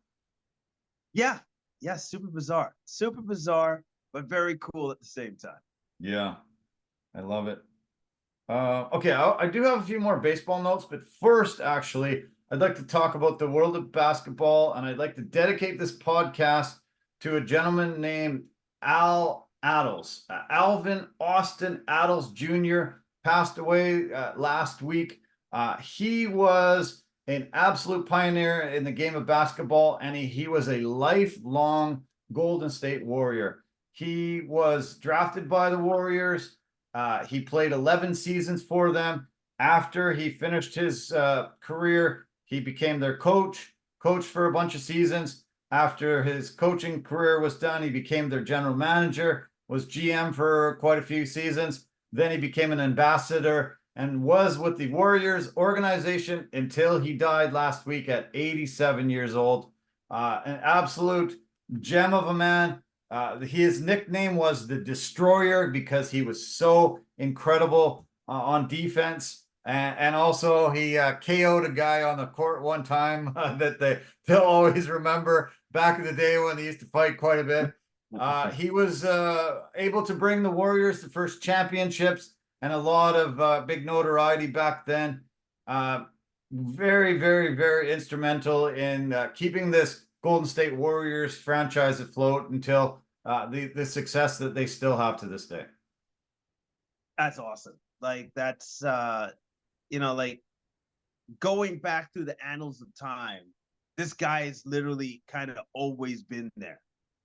Yeah. Yeah. Super bizarre, but very cool at the same time. Yeah, I love it. Okay, I do have a few more baseball notes, but first, actually, I'd like to talk about the world of basketball, and I'd like to dedicate this podcast to a gentleman named Al Attles. Alvin Austin Attles Jr. passed away last week. He was an absolute pioneer in the game of basketball, and he was a lifelong Golden State Warrior. He was drafted by the Warriors. He played 11 seasons for them. After he finished his career, he became their coached for a bunch of seasons. After his coaching career was done, he became their general manager, was GM for quite a few seasons. Then he became an ambassador and was with the Warriors organization until he died last week at 87 years old. An absolute gem of a man. His nickname was the Destroyer because he was so incredible on defense. And also he KO'd a guy on the court one time that they'll always remember back in the day when they used to fight quite a bit. He was able to bring the Warriors to first championships and a lot of big notoriety back then. Very, very, very instrumental in keeping this Golden State Warriors franchise afloat until the success that they still have to this day. That's awesome. Like that's like going back through the annals of time, this guy has literally kind of always been there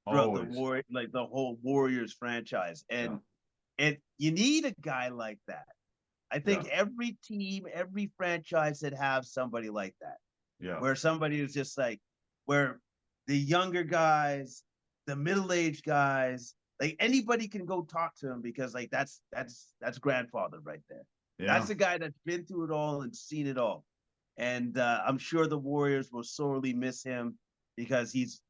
throughout the whole Warriors franchise. And you need a guy like that. I think every team, every franchise that have somebody like that. Yeah. Where somebody is just like, where the younger guys, the middle-aged guys, like anybody can go talk to him because like that's grandfather right there. Yeah. That's the guy that's been through it all and seen it all. And I'm sure the Warriors will sorely miss him because he's,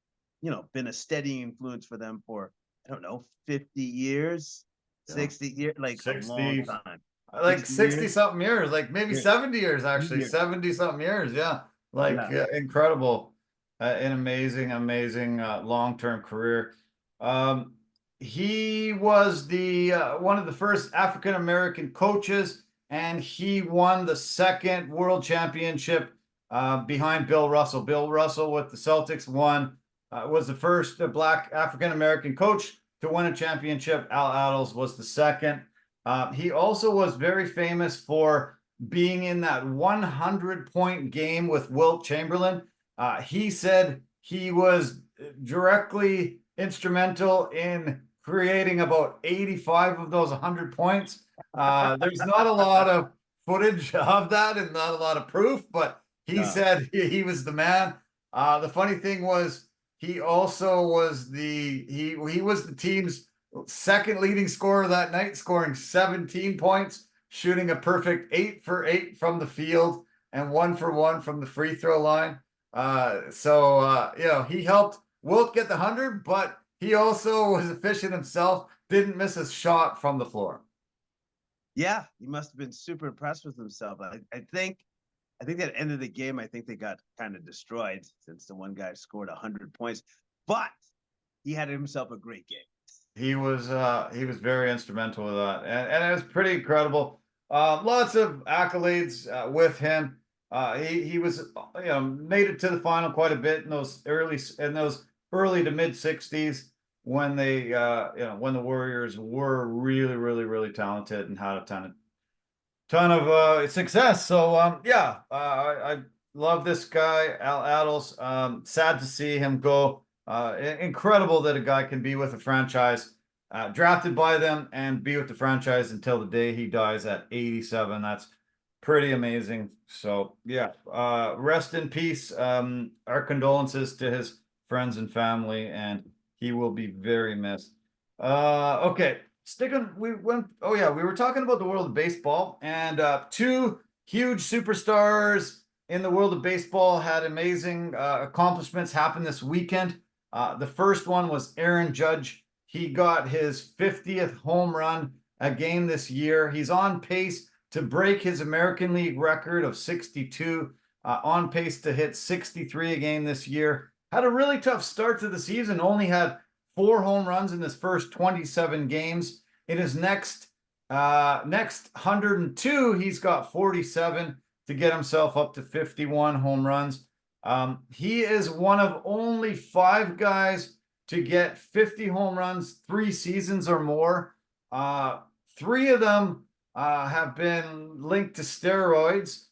been a steady influence for them for, I don't know, 50 years, 60 years, like 60, a long time. like 60 years. something years, like maybe Yeah. 70 years, actually Years. 70 something years. Yeah. Like Yeah. incredible, an amazing long-term career. Um, he was the one of the first African-American coaches, and he won the second world championship behind Bill Russell. Bill Russell with the Celtics won, was the first black African-American coach to win a championship. Al Attles was the second. He also was very famous for being in that 100-point game with Wilt Chamberlain. He said he was directly instrumental in creating about 85 of those 100 points. There's not a lot of footage of that and not a lot of proof, but he said he was the man. The funny thing was he also was he was the team's second leading scorer that night, scoring 17 points, shooting a perfect 8 for 8 from the field and 1 for 1 from the free throw line. He helped Wilt get the 100, but he also was efficient himself, didn't miss a shot from the floor. Yeah, he must have been super impressed with himself. I think that end of the game, I think they got kind of destroyed since the one guy scored 100 points, but he had himself a great game. He was very instrumental with that, and it was pretty incredible. Lots of accolades with him. He was made it to the final quite a bit in those early to mid 60s when they when the Warriors were really talented and had a ton of success. So I love this guy, Al Attles. Sad to see him go. Incredible that a guy can be with a franchise, drafted by them, and be with the franchise until the day he dies at 87. That's pretty amazing. So yeah, rest in peace. Our condolences to his friends and family, and he will be very missed. Okay, we were talking about the world of baseball, and two huge superstars in the world of baseball had amazing accomplishments happen this weekend. The first one was Aaron Judge. He got his 50th home run a game this year. He's on pace to break his American League record of 62, on pace to hit 63 a game this year. Had a really tough start to the season, only had 4 home runs in his first 27 games. In his next 102, he's got 47 to get himself up to 51 home runs. He is one of only 5 guys to get 50 home runs 3 seasons or more. 3 of them have been linked to steroids.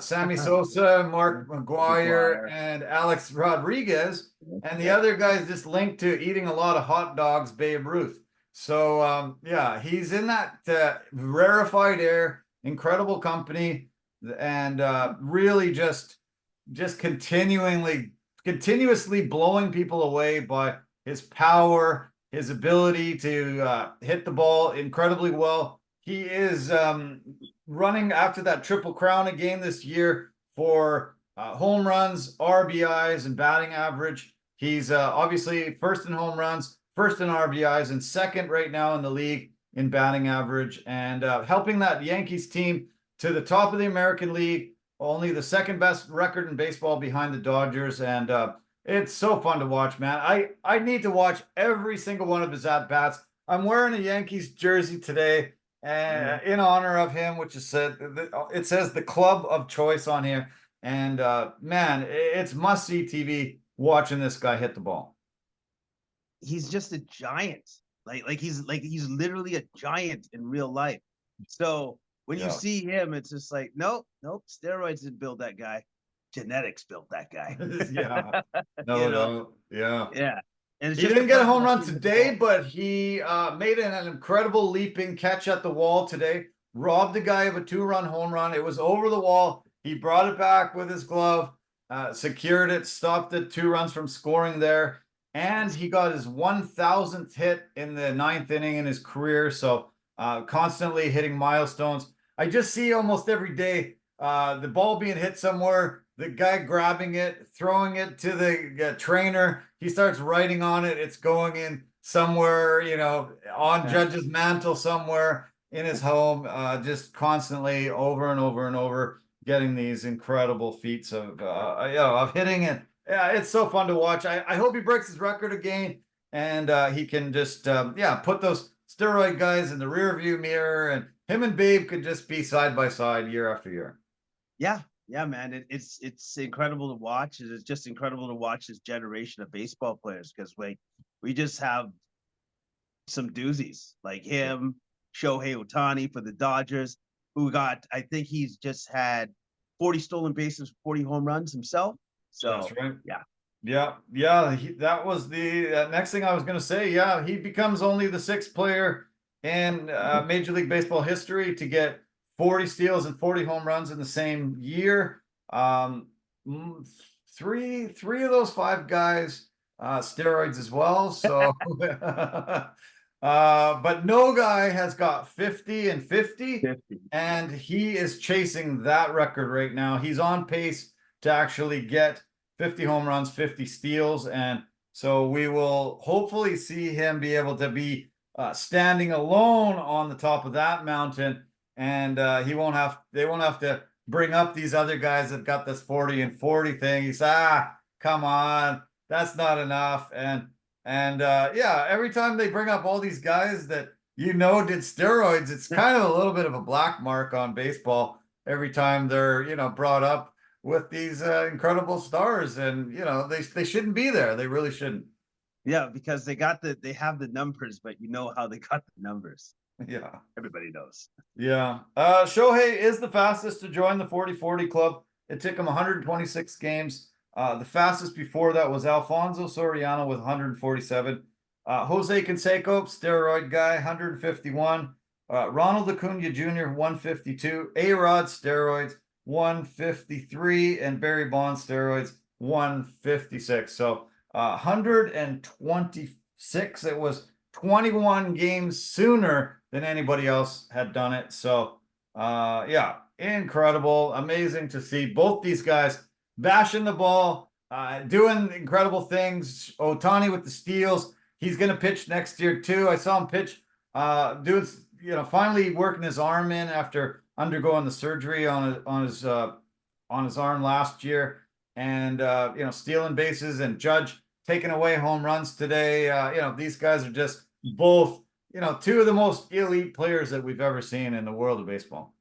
Sammy Sosa, Mark McGwire, and Alex Rodriguez. And the other guy's just linked to eating a lot of hot dogs, Babe Ruth. So, he's in that rarefied air, incredible company, and really just continuously blowing people away by his power, his ability to hit the ball incredibly well. He is running after that Triple Crown again this year for home runs, RBIs, and batting average. He's obviously first in home runs, first in RBIs, and second right now in the league in batting average, and helping that Yankees team to the top of the American League, only the second best record in baseball behind the Dodgers. And it's so fun to watch, man. I need to watch every single one of his at-bats. I'm wearing a Yankees jersey today in honor of him, which is it says the club of choice on here. And man, it's must-see TV watching this guy hit the ball. He's just a giant. He's literally a giant in real life. So when you see him, it's just like, nope, steroids didn't build that guy. Genetics built that guy. Yeah. And he didn't get a home run today, but he made an incredible leaping catch at the wall today. Robbed the guy of a 2-run home run. It was over the wall. He brought it back with his glove, secured it, stopped the 2 runs from scoring there. And he got his 1,000th hit in the 9th inning in his career. So constantly hitting milestones. I just see almost every day the ball being hit somewhere, the guy grabbing it, throwing it to the trainer. He starts writing on it. It's going in somewhere, on Judge's mantle somewhere. in his home, just constantly over and over and over, getting these incredible feats of, of hitting. And yeah, it's so fun to watch. I hope he breaks his record again, and he can just, put those steroid guys in the rear view mirror, and him and Babe could just be side by side year after year. Yeah, yeah, man. It's incredible to watch. It's just incredible to watch this generation of baseball players, because like we just have some doozies like him, Shohei Ohtani for the Dodgers, who got, I think he's just had 40 stolen bases, 40 home runs himself. So That's right. yeah. Yeah. That was the next thing I was going to say. Yeah, he becomes only the sixth player in Major League Baseball history to get 40 steals and 40 home runs in the same year. Three of those five guys, steroids as well. So, but no guy has got 50 and 50, 50. and he is chasing that record right now. He's on pace to actually get 50 home runs, 50 steals. And so we will hopefully see him be able to be standing alone on the top of that mountain. And they won't have to bring up these other guys that got this 40 and 40 thing. He's, come on, that's not enough. And every time they bring up all these guys that did steroids, it's kind of a little bit of a black mark on baseball every time they're brought up with these incredible stars. And they shouldn't be there. They really shouldn't. Yeah, because they have the numbers, but you know how they got the numbers. Yeah, everybody knows. Yeah, Shohei is the fastest to join the 40-40 club. It took him 126 games. The fastest before that was Alfonso Soriano with 147. Jose Canseco, steroid guy, 151. Ronald Acuna Jr., 152. A-Rod, steroids, 153. And Barry Bonds, steroids, 156. So 126. It was 21 games sooner than anybody else had done it. So incredible, amazing to see both these guys bashing the ball, doing incredible things. Ohtani with the steals. He's going to pitch next year too. I saw him pitch, doing, finally working his arm in after undergoing the surgery on his arm last year, and stealing bases, and Judge taking away home runs today. These guys are just both, two of the most elite players that we've ever seen in the world of baseball.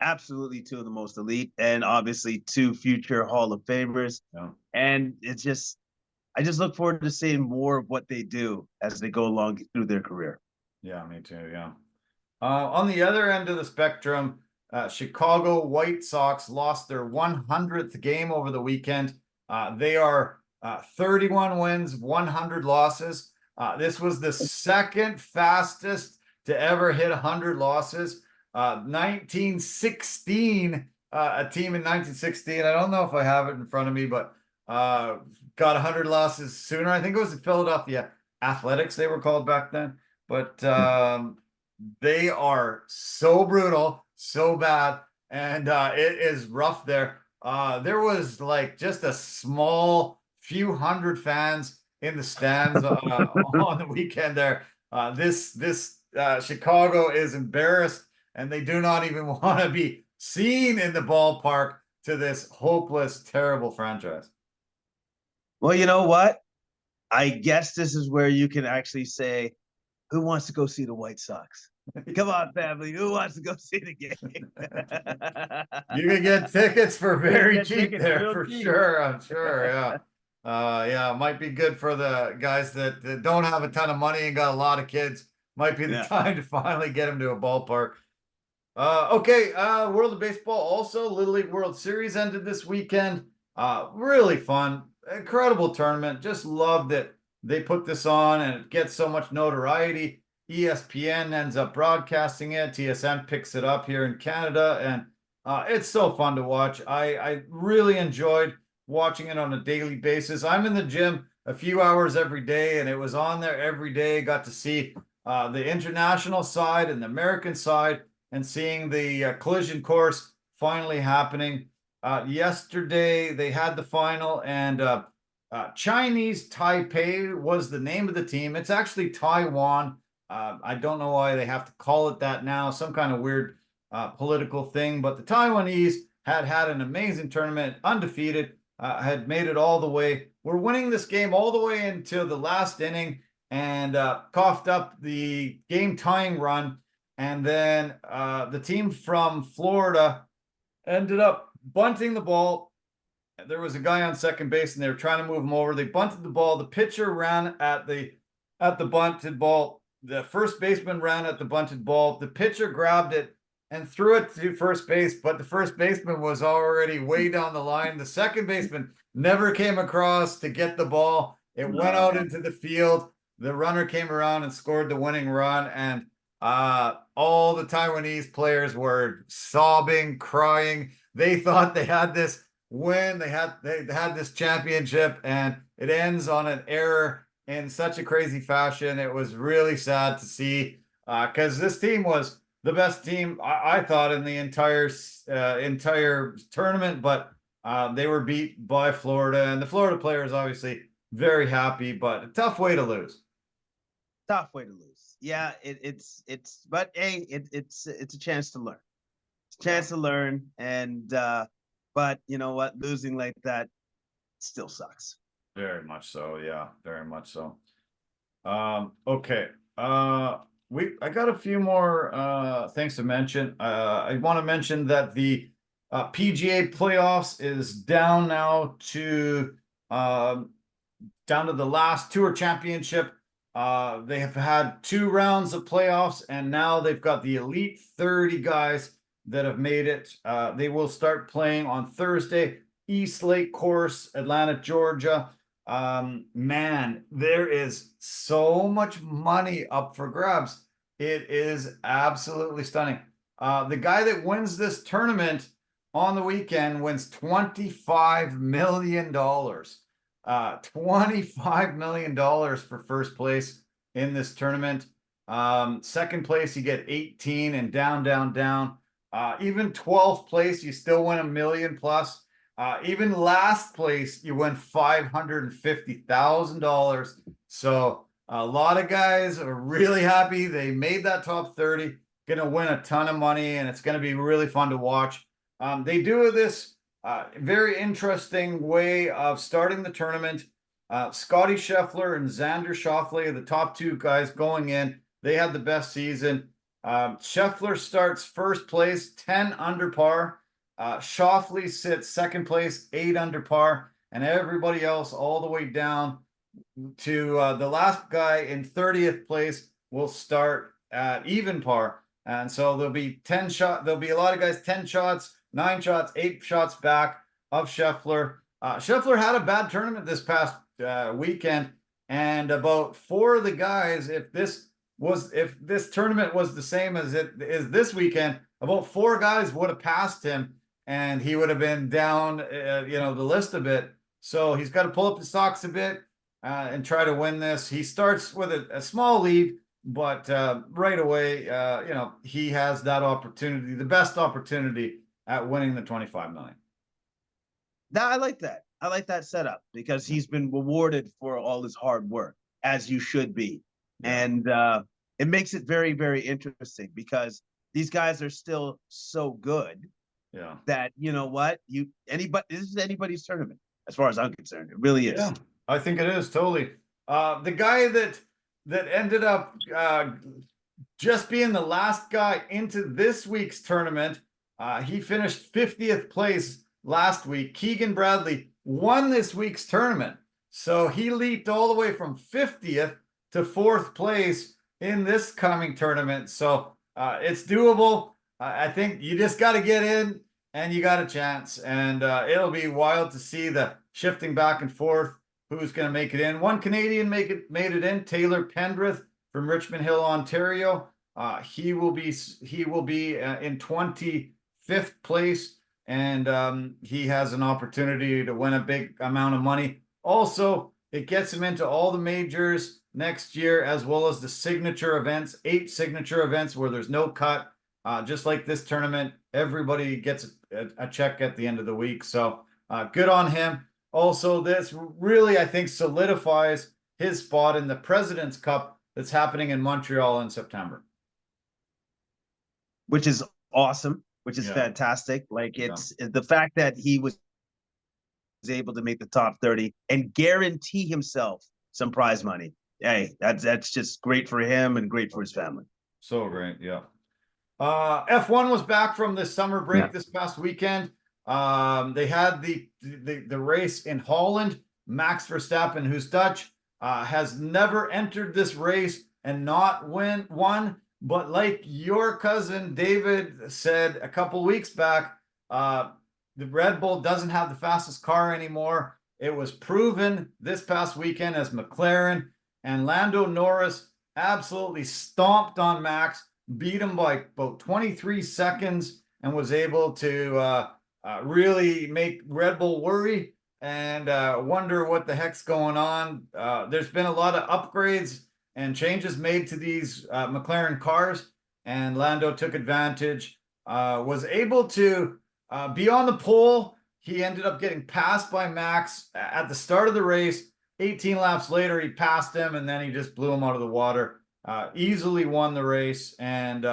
Absolutely, two of the most elite, and obviously two future Hall of Famers. Yeah. And I just look forward to seeing more of what they do as they go along through their career. Yeah, me too. Yeah. On the other end of the spectrum, Chicago White Sox lost their 100th game over the weekend. They are 31 wins, 100 losses. This was the second fastest to ever hit 100 losses. 1916, a team in 1916. I don't know if I have it in front of me, but got 100 losses sooner. I think it was the Philadelphia Athletics, they were called back then. But they are so brutal, so bad, and it is rough there. There was like just a small few hundred fans in the stands on the weekend there. This Chicago is embarrassed, and they do not even want to be seen in the ballpark to this hopeless, terrible franchise. Well, you know what? I guess this is where you can actually say, who wants to go see the White Sox? Come on, family. Who wants to go see the game? You can get tickets for very cheap there for sure. I'm sure. Yeah. It might be good for the guys that don't have a ton of money and got a lot of kids. Might be the time to finally get them to a ballpark. World of Baseball also. Little League World Series ended this weekend. Really fun. Incredible tournament. Just loved it. They put this on and it gets so much notoriety. ESPN ends up broadcasting it. TSN picks it up here in Canada, and it's so fun to watch. I really enjoyed watching it on a daily basis. I'm in the gym a few hours every day, and it was on there every day. Got to see the international side and the American side, and seeing the collision course finally happening. Yesterday, they had the final, and Chinese Taipei was the name of the team. It's actually Taiwan. I don't know why they have to call it that now, some kind of weird political thing, but the Taiwanese had an amazing tournament, undefeated, had made it all the way. We're winning this game all the way into the last inning and coughed up the game tying run. And then the team from Florida ended up bunting the ball. There was a guy on second base and they were trying to move him over. They bunted the ball. The pitcher ran at the bunted ball. The first baseman ran at the bunted ball. The pitcher grabbed it and threw it to first base, but the first baseman was already way down the line. The second baseman never came across to get the ball. It went out into the field. The runner came around and scored the winning run, and all the Taiwanese players were sobbing, crying. They thought they had this win. They had this championship, and it ends on an error in such a crazy fashion. It was really sad to see because this team was the best team I thought in the entire tournament, but they were beat by Florida, and the Florida players obviously very happy, but a tough way to lose. Tough way to lose. Yeah, but hey, it's a chance to learn. It's a chance to learn, and but you know what? Losing like that still sucks. Very much so. Yeah, very much so. Okay. I got a few more things to mention. I want to mention that the PGA playoffs is down now to the last tour championship. They have had 2 rounds of playoffs, and now they've got the elite 30 guys that have made it. They will start playing on Thursday, East Lake Course, Atlanta, Georgia. Man, there is so much money up for grabs. It is absolutely stunning. The guy that wins this tournament on the weekend wins $25 million. $25 million for first place in this tournament. Second place, you get 18 and down. Even 12th place, you still win $1 million plus. Even last place, you win $550,000. So a lot of guys are really happy. They made that top 30, going to win a ton of money, and it's going to be really fun to watch. They do this very interesting way of starting the tournament. Scotty Scheffler and Xander Schauffele are the top 2 guys going in. They had the best season. Scheffler starts first place, 10 under par. Schauffele sits second place, 8 under par, and everybody else all the way down to the last guy in 30th place will start at even par. And so there'll be 10 shots. There'll be a lot of guys 10 shots, 9 shots, 8 shots back of Scheffler. Scheffler had a bad tournament this past weekend, and about 4 of the guys, if this tournament was the same as it is this weekend, about 4 guys would have passed him, and he would have been down, the list a bit. So he's got to pull up his socks a bit and try to win this. He starts with a small lead, but right away, he has that opportunity, the best opportunity at winning the $25 million. Now, I like that. I like that setup because he's been rewarded for all his hard work, as you should be. Yeah. And it makes it very, very interesting because these guys are still so good. Yeah. That, you know what, this is anybody's tournament as far as I'm concerned. It really is. Yeah, I think it is totally. The guy that ended up just being the last guy into this week's tournament, he finished 50th place last week. Keegan Bradley won this week's tournament, so he leaped all the way from 50th to 4th place in this coming tournament. So it's doable. I think you just got to get in and you got a chance, and it'll be wild to see the shifting back and forth. Who's going to make it in? One Canadian made it in, Taylor Pendrith from Richmond Hill, Ontario. He will be in 25th place, and he has an opportunity to win a big amount of money. Also, it gets him into all the majors next year, as well as the signature events, 8 signature events where there's no cut. Just like this tournament, everybody gets a check at the end of the week. So good on him. Also, this really, I think, solidifies his spot in the President's Cup that's happening in Montreal in September. Which is awesome, which is Yeah. fantastic. Like Yeah. it's the fact that he was able to make the top 30 and guarantee himself some prize money. Hey, that's just great for him and great for his family. So great, yeah. F1 was back from the summer break this past weekend. They had the race in Holland. Max Verstappen, who's Dutch, has never entered this race and not won. But like your cousin David said a couple weeks back, the Red Bull doesn't have the fastest car anymore. It was proven this past weekend as McLaren, and Lando Norris absolutely stomped on Max, beat him by about 23 seconds, and was able to really make Red Bull worry and wonder what the heck's going on. There's been a lot of upgrades and changes made to these McLaren cars, and Lando took advantage, was able to be on the pole. He ended up getting passed by Max at the start of the race. 18 laps later, he passed him, and then he just blew him out of the water. Easily won the race. And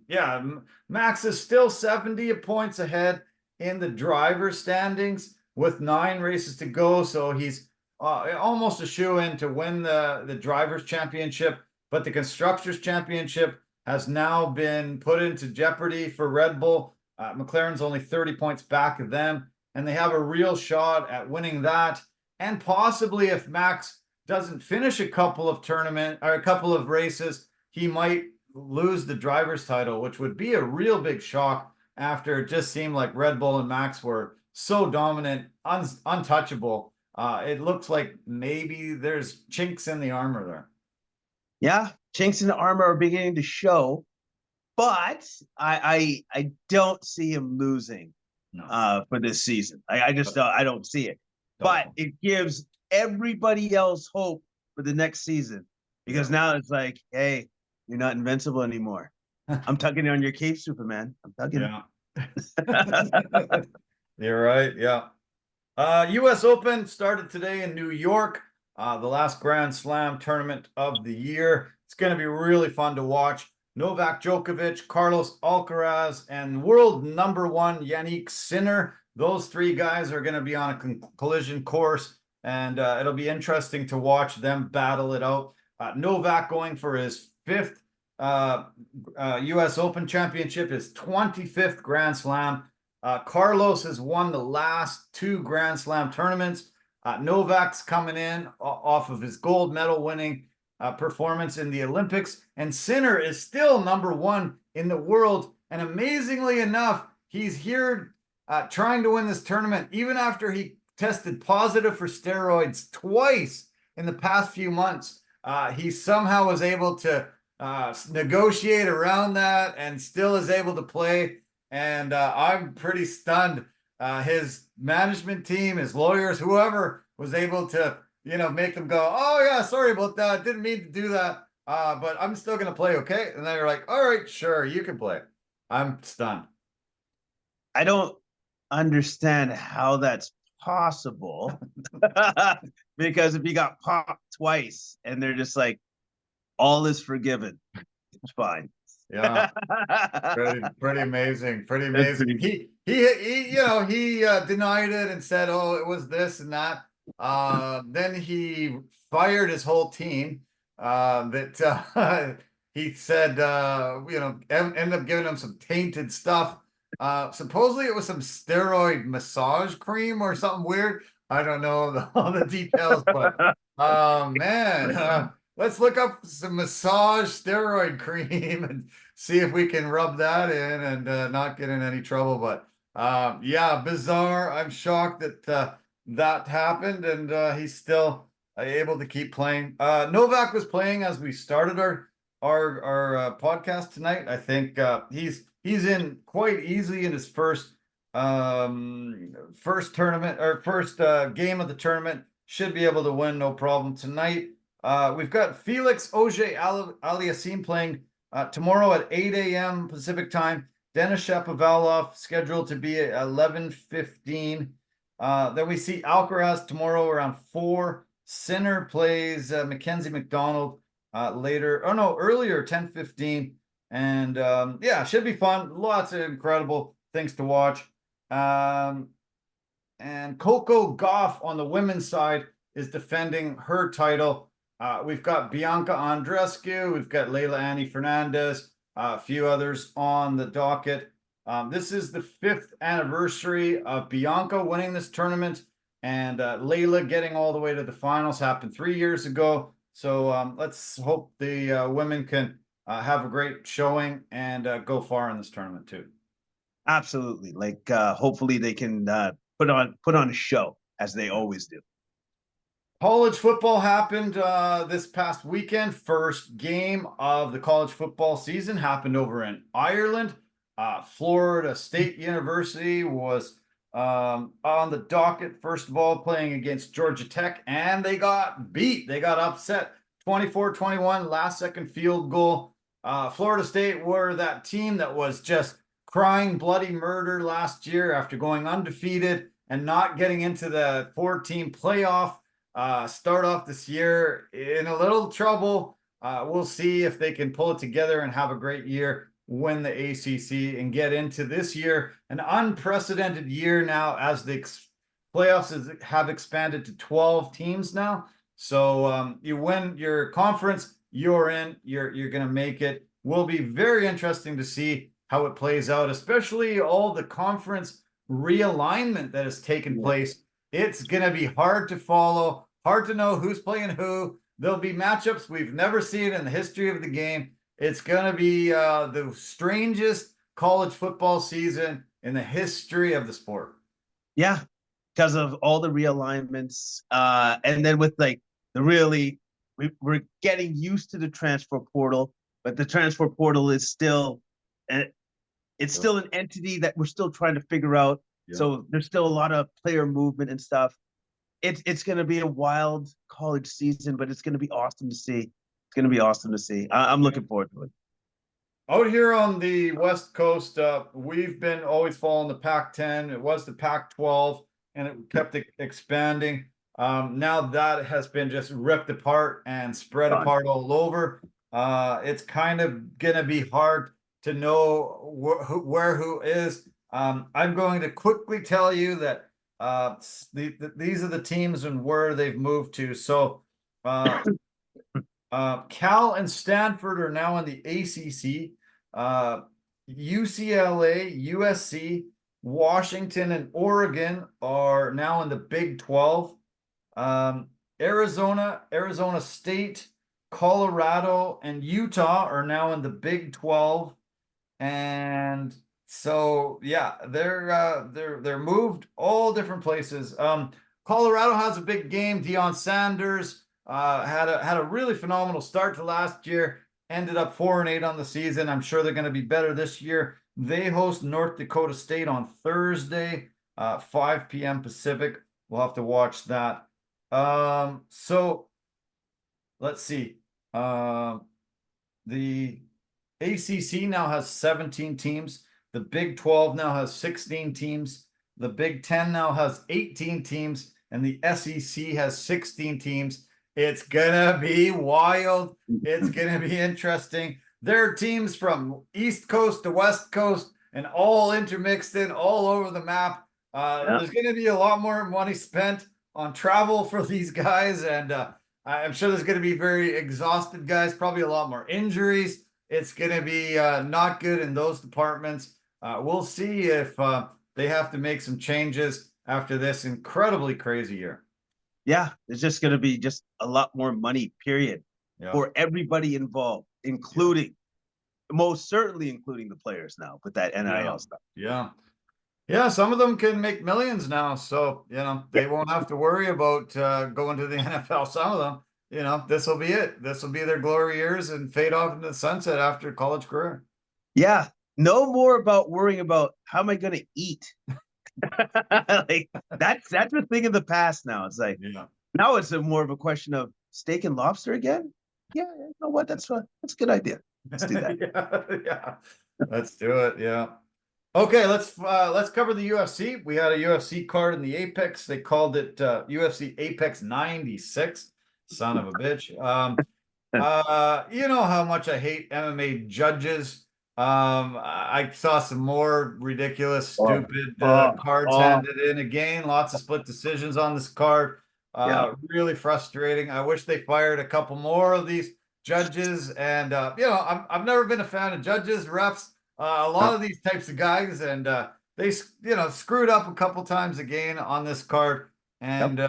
yeah, Max is still 70 points ahead in the driver's standings with 9 races to go. So he's almost a shoo-in to win the driver's championship. But the constructors championship has now been put into jeopardy for Red Bull. McLaren's only 30 points back of them, and they have a real shot at winning that. And possibly, if Max doesn't finish a couple of races, he might lose the driver's title, which would be a real big shock after it just seemed like Red Bull and Max were so dominant, untouchable. It looks like maybe there's chinks in the armor there. Yeah, chinks in the armor are beginning to show, but I don't see him losing for this season. I just I don't see it. But it gives everybody else hope for the next season, because now it's like, hey, you're not invincible anymore. I'm tugging on your cape, Superman. I'm tugging. Yeah. You're right. Yeah. US Open started today in New York. The last Grand Slam tournament of the year. It's going to be really fun to watch. Novak Djokovic, Carlos Alcaraz, and world number 1 Yannick Sinner. Those 3 guys are going to be on a collision course, and it'll be interesting to watch them battle it out. Novak going for his 5th US Open championship, his 25th Grand Slam. Carlos has won the last 2 Grand Slam tournaments. Novak's coming in off of his gold medal winning performance in the Olympics, and Sinner is still number 1 in the world. And amazingly enough, he's here trying to win this tournament, even after he tested positive for steroids twice in the past few months. He somehow was able to negotiate around that and still is able to play. And I'm pretty stunned. His management team, his lawyers, whoever was able to, make them go, oh yeah, sorry about that. Didn't mean to do that. But I'm still going to play. Okay. And they're like, all right, sure. You can play. I'm stunned. I don't understand how that's possible. Because if you got popped twice and they're just like, all is forgiven, it's fine. Yeah, pretty amazing. Pretty amazing. He denied it and said, "Oh, it was this and that." Then he fired his whole team. He said, ended up giving him some tainted stuff. Supposedly it was some steroid massage cream or something weird. I don't know all the details, but man. Let's look up some massage steroid cream and see if we can rub that in and not get in any trouble. But yeah, bizarre. I'm shocked that that happened, and he's still able to keep playing. Novak was playing as we started our podcast tonight. I think he's in quite easily in his first tournament or first game of the tournament. Should be able to win no problem tonight. We've got Felix Auger-Aliassime playing tomorrow at 8 a.m. Pacific time. Denis Shapovalov scheduled to be at 11:15. Then we see Alcaraz tomorrow around 4. Sinner plays Mackenzie McDonald earlier, 10:15. And yeah, should be fun. Lots of incredible things to watch. And Coco Gauff on the women's side is defending her title. We've got Bianca Andreescu, we've got Leila Annie Fernandez, a few others on the docket. This is the 5th anniversary of Bianca winning this tournament, and Leila getting all the way to the finals happened 3 years ago. So let's hope the women can have a great showing and go far in this tournament too. Absolutely. Like hopefully they can put on a show as they always do. College football happened this past weekend. First game of the college football season happened over in Ireland. Florida State University was on the docket, first of all, playing against Georgia Tech, and they got beat. They got upset 24-21, last second field goal. Florida State were that team that was just crying bloody murder last year after going undefeated and not getting into the 4-team playoff. Start off this year in a little trouble. We'll see if they can pull it together and have a great year, win the ACC, and get into this year, an unprecedented year now as the playoffs have expanded to 12 teams now. So you win your conference, you're in, you're going to make it. Will be very interesting to see how it plays out, especially all the conference realignment that has taken place. It's going to be hard to follow, hard to know who's playing who. There'll be matchups we've never seen in the history of the game. It's going to be the strangest college football season in the history of the sport. Yeah, because of all the realignments. And then with like we're getting used to the transfer portal, but the transfer portal is still, it's still an entity that we're still trying to figure out. Yeah. So there's still a lot of player movement and stuff. It's going to be a wild college season, but it's going to be awesome to see. It's going to be awesome to see. I'm looking forward to it. Out here on the West Coast, we've been always following the Pac-10. It was the Pac-12, and it kept expanding. Now that has been just ripped apart and spread apart all over. It's kind of going to be hard to know where who is. I'm going to quickly tell you that these are the teams and where they've moved to. So Cal and Stanford are now in the ACC. UCLA, USC, Washington, and Oregon are now in the Big 12. Arizona, Arizona State, Colorado, and Utah are now in the Big 12. And so yeah, they're moved all different places. Colorado has a big game. Deion Sanders had a really phenomenal start to last year, ended up 4-8 on the season. I'm sure they're going to be better this year. They host North Dakota State on Thursday, 5 p.m. Pacific. We'll have to watch that. So let's see. The ACC now has 17 teams. The Big 12 now has 16 teams. The Big 10 now has 18 teams, and the SEC has 16 teams. It's gonna be wild. It's gonna be interesting. There are teams from East Coast to West Coast and all intermixed in all over the map. There's gonna be a lot more money spent on travel for these guys, and I'm sure there's gonna be very exhausted guys, probably a lot more injuries. It's gonna be not good in those departments. We'll see if they have to make some changes after this incredibly crazy year. Yeah, there's just going to be just a lot more money, period, for everybody involved, including, most certainly including the players now with that NIL stuff. Yeah, some of them can make millions now, so, they won't have to worry about going to the NFL. Some of them, this will be it. This will be their glory years and fade off into the sunset after college career. Yeah, no more about worrying about how am I going to eat. Like that's a thing of the past now. It's like now it's more of a question of steak and lobster again. Yeah, you know what? That's a good idea. Let's do that. yeah, let's do it. Yeah. Okay, let's cover the UFC. We had a UFC card in the Apex. They called it UFC Apex 96. Son of a bitch. You know how much I hate MMA judges. I saw some more ridiculous, Oh, stupid oh, cards oh, handed in again. Lots of split decisions on this card. yeah. Really frustrating. I wish they fired a couple more of these judges. And I've never been a fan of judges, refs, a lot of these types of guys, and they screwed up a couple times again on this card. Yep. And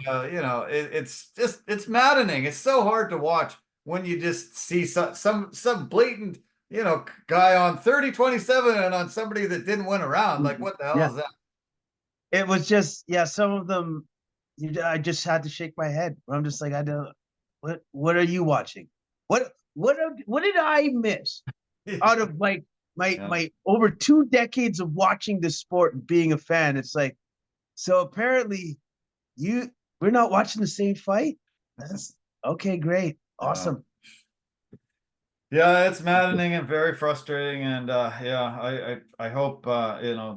it's maddening. It's so hard to watch when you just see some blatant, guy on 30-27 and on somebody that didn't win a round. Like, what the hell Yeah. is that? It was just, yeah, some of them, I just had to shake my head. I'm just like, I don't, what are you watching? What did I miss out of like Yeah. my over 2 decades of watching this sport and being a fan? It's like, so apparently we're not watching the same fight. That's okay, great, Yeah. awesome. Yeah, it's maddening and very frustrating. And I hope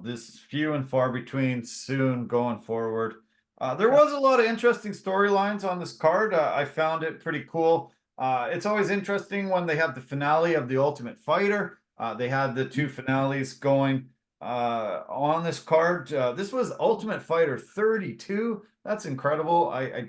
this is few and far between soon going forward. There Yeah. was a lot of interesting storylines on this card. I found it pretty cool. It's always interesting when they have the finale of The Ultimate Fighter. They had the two finales going on this card. This was Ultimate Fighter 32. That's incredible. I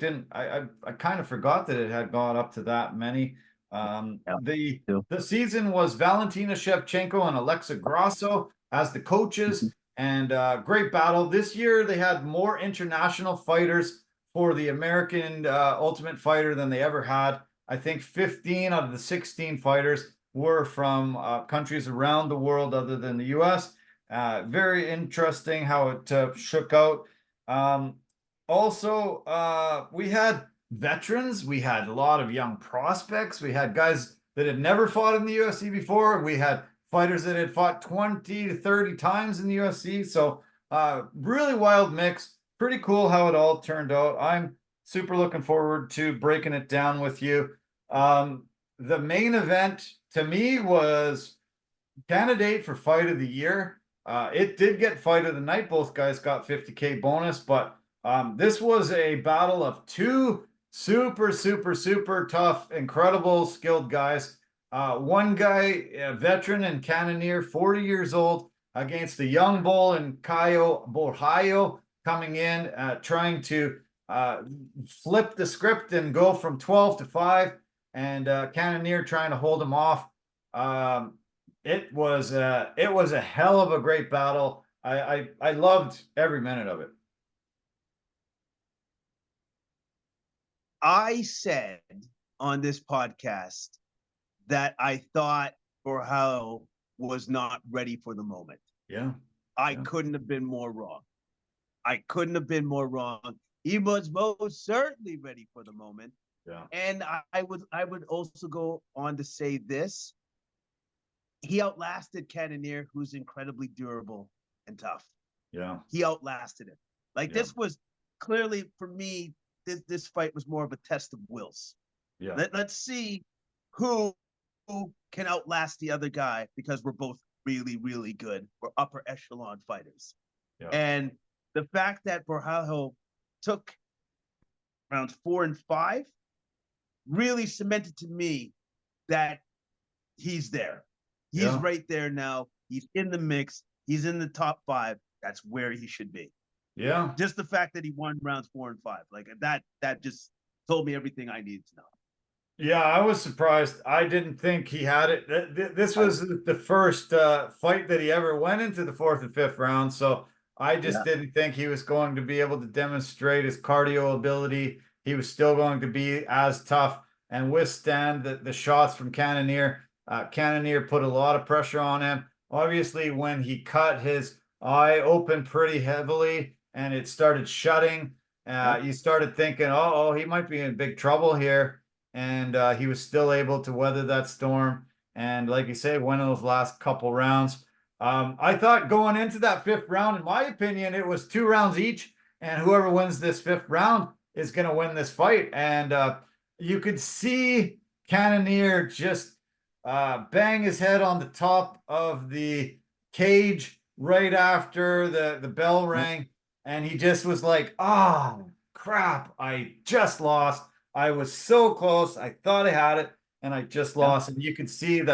kind of forgot that it had gone up to that many. Yeah. The season was Valentina Shevchenko and Alexa Grasso as the coaches, and great battle. This year they had more international fighters for the American Ultimate Fighter than they ever had. I think 15 out of the 16 fighters were from countries around the world other than the US. Very interesting how it shook out. Um, we had veterans. We had a lot of young prospects. We had guys that had never fought in the UFC before. We had fighters that had fought 20 to 30 times in the UFC. So, really wild mix. Pretty cool how it all turned out. I'm super looking forward to breaking it down with you. The main event to me was candidate for fight of the year. It did get fight of the night. Both guys got 50K bonus, but this was a battle of two super, super, super tough, incredible, skilled guys. One guy, a veteran and cannoneer, 40 years old, against a young bull and Caio Borraio coming in, trying to flip the script and go from 12 to 5, and cannoneer trying to hold him off. It was a hell of a great battle. I loved every minute of it. I said on this podcast that I thought Borrell was not ready for the moment. Yeah. I couldn't have been more wrong. I couldn't have been more wrong. He was most certainly ready for the moment. Yeah. And I would also go on to say this. He outlasted Cannoneer, who's incredibly durable and tough. Yeah. He outlasted him. Like, this was clearly, for me, this fight was more of a test of wills. Yeah. Let's see who can outlast the other guy, because we're both really, really good. We're upper echelon fighters. Yeah. And the fact that Borrell took rounds 4 and 5 really cemented to me that he's there. He's right there now. He's in the mix. He's in the top 5. That's where he should be. Yeah. Just the fact that he won rounds 4 and 5, like that just told me everything I needed to know. Yeah, I was surprised. I didn't think he had it. This was the first fight that he ever went into the 4th and 5th round. So I just didn't think he was going to be able to demonstrate his cardio ability. He was still going to be as tough and withstand the shots from Cannoneer. Cannoneer put a lot of pressure on him. Obviously, when he cut his eye open pretty heavily and it started shutting, you started thinking, oh, he might be in big trouble here. And he was still able to weather that storm. And like you say, win those last couple rounds. I thought going into that 5th round, in my opinion, it was 2 rounds each, and whoever wins this 5th round is going to win this fight. And you could see Cannoneer just bang his head on the top of the cage right after the bell rang, and he just was like, "Oh crap, I just lost. I was so close. I thought I had it." and I just lost. And you could see you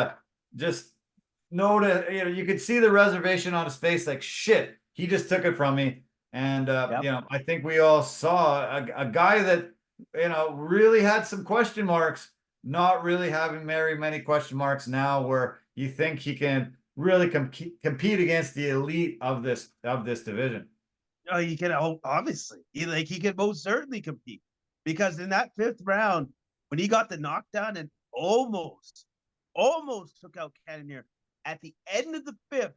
could see the reservation on his face, like, shit, he just took it from me. And, I think we all saw a guy that, really had some question marks, not really having very many question marks now, where you think he can really compete against the elite of this division. Oh, he can obviously. He can most certainly compete because in that 5th round, when he got the knockdown and almost took out Cannonier at the end of the 5th,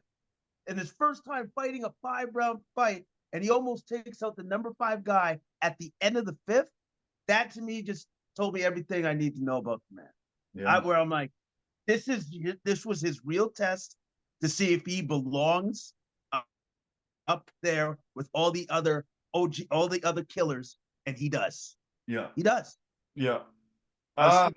and his first time fighting a 5-round fight, and he almost takes out the number 5 guy at the end of the 5th. That to me just told me everything I need to know about the man. Yeah. Where I'm like, this was his real test to see if he belongs up there with all the other killers, and he does. Yeah. He does. Yeah.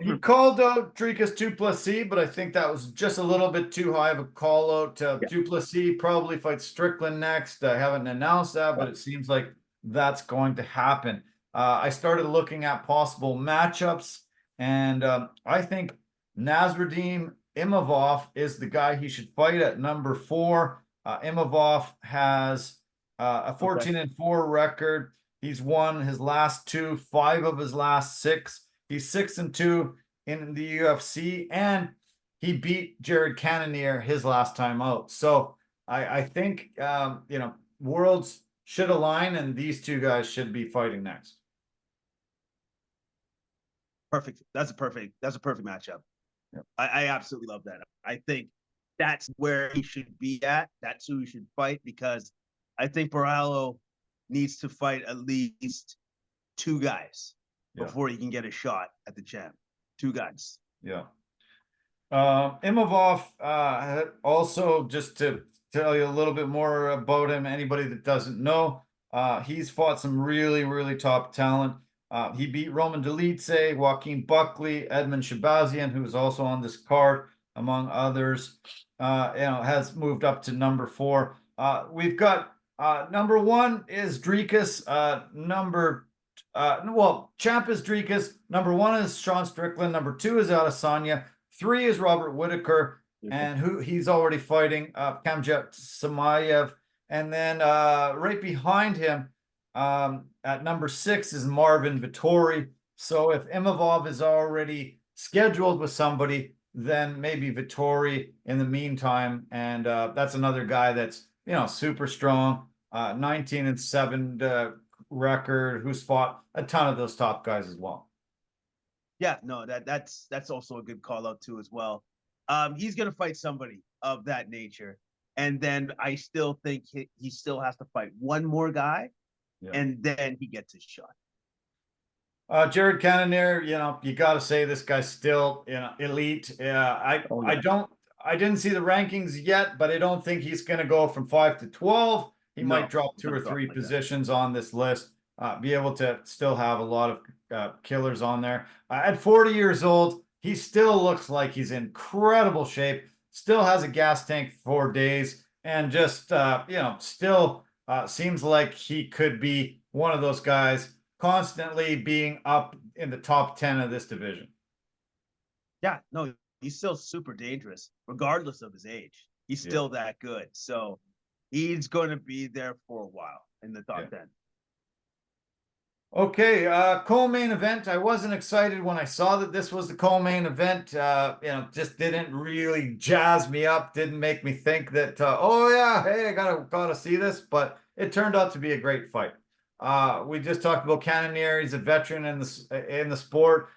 He called out Dricus du Plessis, but I think that was just a little bit too high of a call out. Du Plessis probably fights Strickland next. I haven't announced that, but it seems like that's going to happen. I started looking at possible matchups, and I think Nasruddin Imavov is the guy he should fight at number 4. Imavov has a 14-4 record. He's won his last 2, 5 of his last 6. He's 6-2 in the UFC, and he beat Jared Cannonier his last time out. So I think worlds should align, and these two guys should be fighting next. Perfect. That's a perfect matchup. Yep. I absolutely love that. I think that's where he should be at. That's who he should fight, because I think Borralho needs to fight at least 2 guys before he can get a shot at the champ. 2 guys. Yeah. Imavov, also, just to tell you a little bit more about him, anybody that doesn't know, he's fought some really, really top talent. He beat Roman Dolidze, Joaquin Buckley, Edmund Shabazian, who is also on this card, among others. Has moved up to number 4. We've got number 1 is Dricus. Champ is Dricus. Number 1 is Sean Strickland. Number 2 is Adesanya. 3 is Robert Whittaker, and who he's already fighting, Khamzat Chimaev. And then right behind him, at number 6 is Marvin Vettori. So if Imavov is already scheduled with somebody, then maybe Vettori in the meantime. And that's another guy that's, super strong, 19-7 record, who's fought a ton of those top guys as well. Yeah, no, that's also a good call out too as well. He's gonna fight somebody of that nature, and then I still think he still has to fight one more guy, and then he gets his shot. Jared Cannonier, you got to say this guy's still, elite. I didn't see the rankings yet, but I don't think he's going to go from 5 to 12. He might drop 2 or 3 positions on this list. Be able to still have a lot of killers on there. At 40 years old, he still looks like he's in incredible shape. Still has a gas tank for days, and just still seems like he could be one of those guys constantly being up in the top 10 of this division. Yeah, no, he's still super dangerous, regardless of his age. He's still that good. So he's going to be there for a while in the top 10. Okay, co-main event. I wasn't excited when I saw that this was the co-main event. Just didn't really jazz me up. Didn't make me think that, hey, I gotta see this. But it turned out to be a great fight. We just talked about Cannonier. He's a veteran in the sport,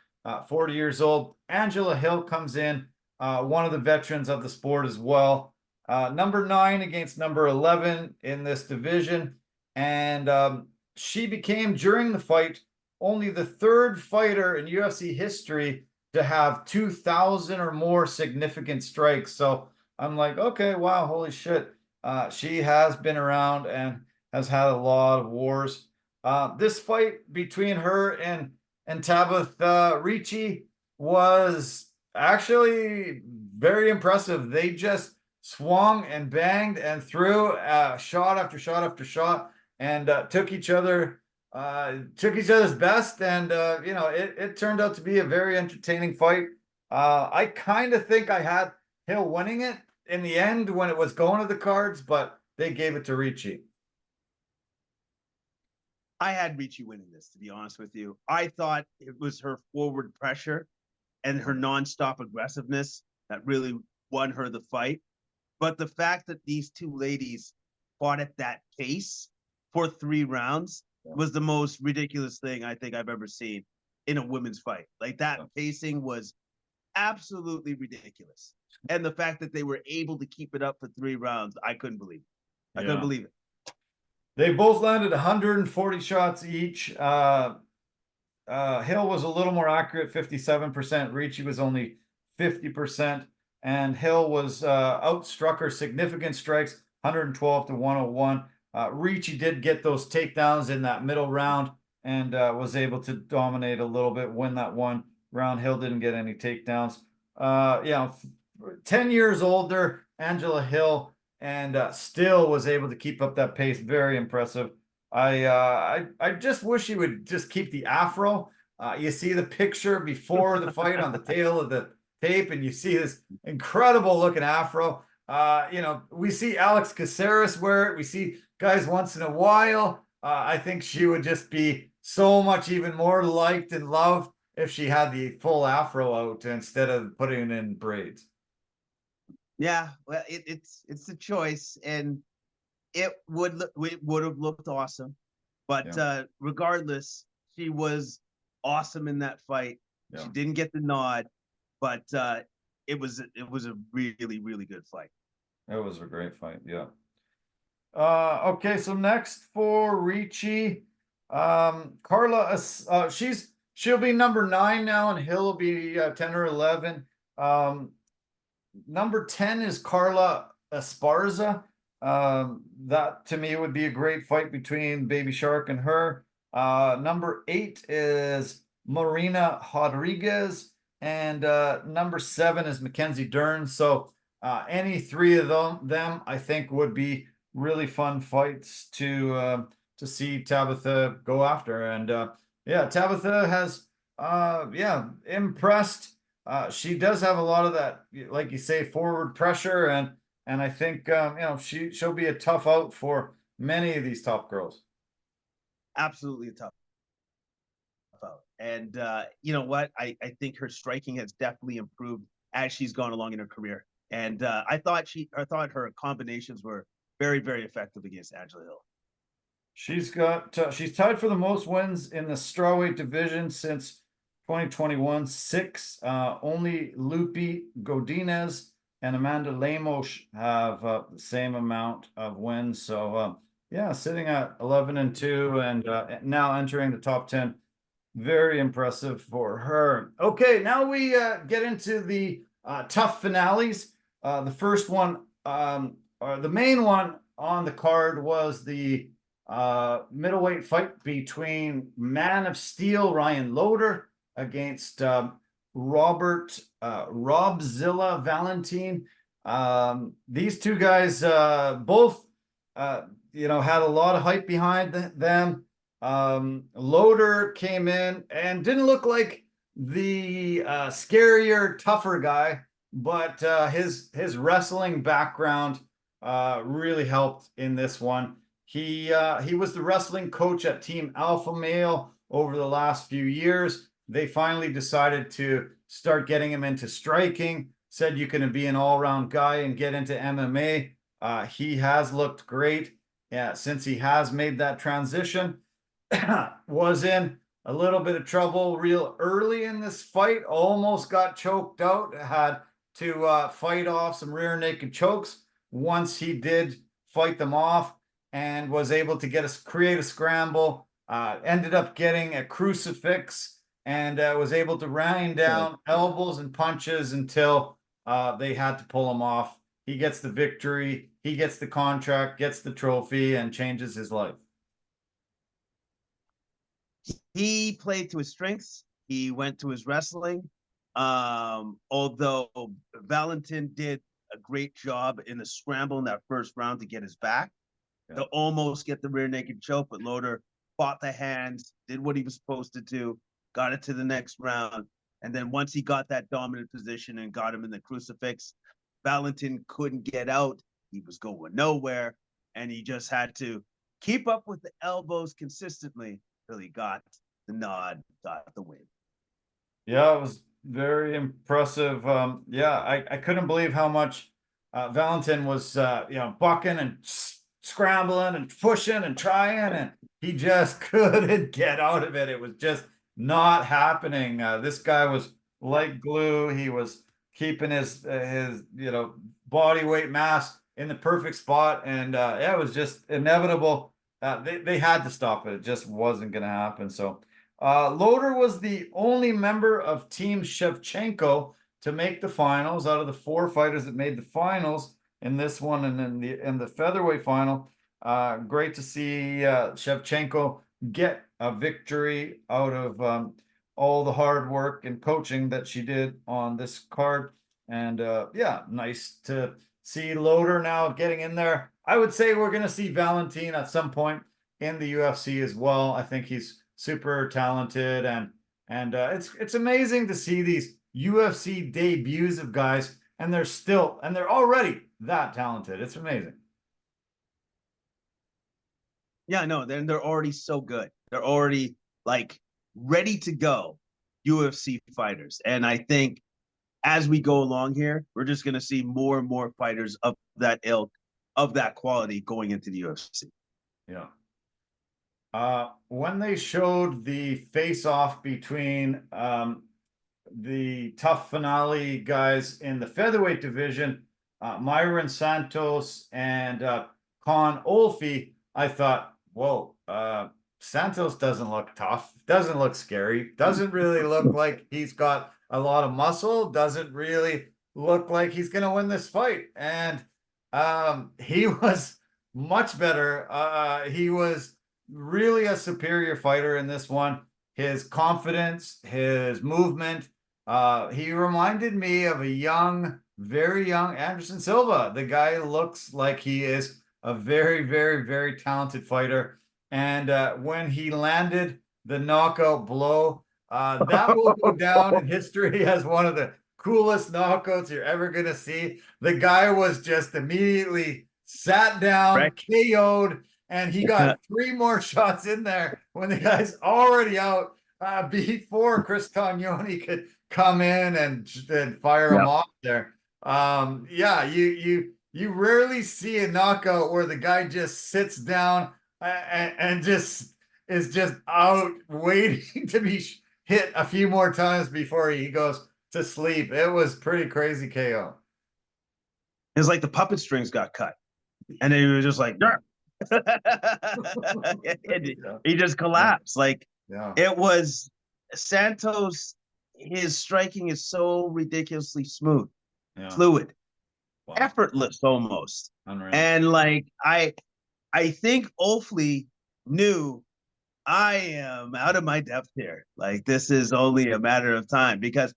40 years old. Angela Hill comes in, one of the veterans of the sport as well. Number 9 against number 11 in this division. And she became, during the fight, only the 3rd fighter in UFC history to have 2,000 or more significant strikes. So I'm like, okay, wow, holy shit. She has been around and has had a lot of wars. This fight between her and Tabitha Ricci was actually very impressive. They just swung and banged and threw shot after shot after shot, and took each other's best. And it turned out to be a very entertaining fight. I kind of think I had Hill winning it in the end when it was going to the cards, but they gave it to Ricci. I had Ricci winning this, to be honest with you. I thought it was her forward pressure and her nonstop aggressiveness that really won her the fight. But the fact that these two ladies fought at that pace for 3 rounds was the most ridiculous thing I think I've ever seen in a women's fight. Like that pacing was absolutely ridiculous. And the fact that they were able to keep it up for 3 rounds, I couldn't believe it. I couldn't believe it. They both landed 140 shots each. Hill was a little more accurate, 57%. Ricci was only 50%. And Hill was outstruck her significant strikes, 112 to 101. Ricci did get those takedowns in that middle round and was able to dominate a little bit, win that one round. Hill didn't get any takedowns. 10 years older, Angela Hill, and still was able to keep up that pace. Very impressive. I just wish he would just keep the afro. You see the picture before the fight on the tail of the tape, and you see this incredible looking afro. We see Alex Caceres wear it. We see guys once in a while. I think she would just be so much even more liked and loved if she had the full afro out instead of putting it in braids. Yeah, well, it's a choice, and it would have looked awesome. But regardless, she was awesome in that fight. Yeah. She didn't get the nod, but it was a really, really good fight. It was a great fight, yeah. Okay, so next for Ricci, Carla, she'll be number 9 now, and Hill will be 10 or 11. Number 10 is Carla Esparza. That to me would be a great fight between Baby Shark and her. Number 8 is Marina Rodriguez, and number 7 is Mackenzie Dern. So any three of them I think would be really fun fights to see Tabitha go after. And Tabitha has impressed. She does have a lot of that, like you say, forward pressure, and I think she'll be a tough out for many of these top girls. Absolutely a tough out. And you know what? I think her striking has definitely improved as she's gone along in her career. And I thought her combinations were very, very effective against Angela Hill. She's tied for the most wins in the strawweight division since 2021, 6. Only Lupi Godinez and Amanda Lemos have the same amount of wins. So sitting at 11-2 and now entering the top 10. Very impressive for her. Okay, now we get into the tough finales. The first one, or the main one on the card, was the middleweight fight between Man of Steel Ryan Loder against Robzilla Valentine. These two guys both had a lot of hype behind them. Loder came in and didn't look like the scarier, tougher guy, but his wrestling background really helped in this one. He was the wrestling coach at Team Alpha Male over the last few years. They finally decided to start getting him into striking, said you can be an all-round guy and get into MMA. He has looked great since he has made that transition. Was in a little bit of trouble real early in this fight, almost got choked out, had to fight off some rear naked chokes. Once he did fight them off and was able to create a scramble, ended up getting a crucifix and was able to rain down elbows and punches until they had to pull him off. He gets the victory, he gets the contract, gets the trophy, and changes his life. He played to his strengths. He went to his wrestling. Although Valentin did a great job in the scramble in that first round to get his back, to almost get the rear naked choke, but Loder fought the hands, did what he was supposed to do, got it to the next round, And then once he got that dominant position and got him in the crucifix, Valentin couldn't get out. He was going nowhere. And he just had to keep up with the elbows consistently till he got the nod, got the win. Yeah, it was very impressive. Yeah, I couldn't believe how much Valentin was, bucking and scrambling and pushing and trying, and he just couldn't get out of it. It was just not happening. This guy was like glue. He was keeping his body weight mass in the perfect spot, and yeah, it was just inevitable. They had to stop it. It just wasn't going to happen. So. Loader was the only member of Team Shevchenko to make the finals out of the 4 fighters that made the finals in this one and in the featherweight final. Great to see Shevchenko get a victory out of all the hard work and coaching that she did on this card. And yeah, nice to see Loader now getting in there. I would say we're going to see Valentin at some point in the UFC as well. I think he's super talented, and it's amazing to see these UFC debuts of guys, and they're already that talented. It's amazing. Yeah, no, they're already so good. They're already like ready to go UFC fighters. And I think as we go along here, we're just going to see more and more fighters of that ilk, of that quality going into the UFC. Yeah. When they showed the face-off between the tough finale guys in the featherweight division, Myron Santos and Con Olfi, I thought, whoa, Santos doesn't look tough, doesn't look scary, doesn't really look like he's got a lot of muscle, doesn't really look like he's going to win this fight. And he was much better. He was really a superior fighter in this one. His confidence, his movement, he reminded me of a very young Anderson Silva. The guy looks like he is a very, very, very talented fighter. And when he landed the knockout blow, that will go down in history as one of the coolest knockouts you're ever going to see. The guy was just immediately sat down, right, KO'd, and he got 3 more shots in there when the guy's already out before Chris Tognoni could come in and fire him off there. Yeah, you rarely see a knockout where the guy just sits down and just is just out waiting to be hit a few more times before he goes to sleep. It was pretty crazy KO. It's like the puppet strings got cut, and then he was just like, he just collapsed. Like, it was Santos. His striking is so ridiculously smooth, fluid, effortless almost. Unreal. And like, I think Olfi knew, I am out of my depth here. Like, this is only a matter of time, because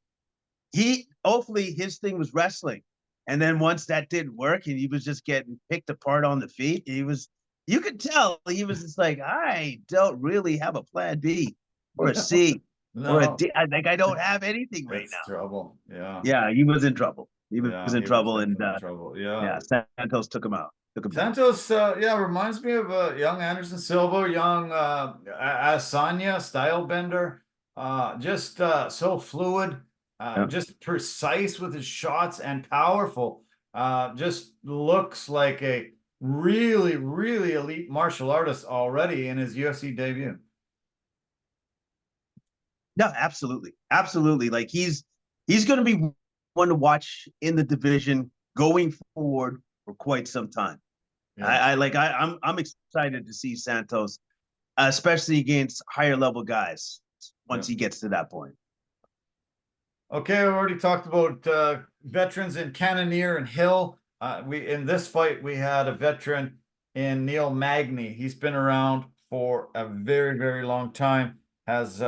Olfi, his thing was wrestling. And then once that didn't work and he was just getting picked apart on the feet, you could tell he was just like, I don't really have a plan B or a C or a D. I don't have anything right now. Trouble. Yeah. Yeah, he was in trouble. He was in trouble, and trouble. Yeah, Santos took him out. Santos, reminds me of a young Anderson Silva, young Asanya style bender. Just so fluid. Just precise with his shots and powerful. Just looks like a really, really elite martial artist already in his UFC debut. No, absolutely. Absolutely. Like, he's going to be one to watch in the division going forward for quite some time. Yeah. I'm excited to see Santos, especially against higher level guys once he gets to that point. Okay, we already talked about veterans in Cannonier and Hill. In this fight, we had a veteran in Neil Magny. He's been around for a very, very long time. Has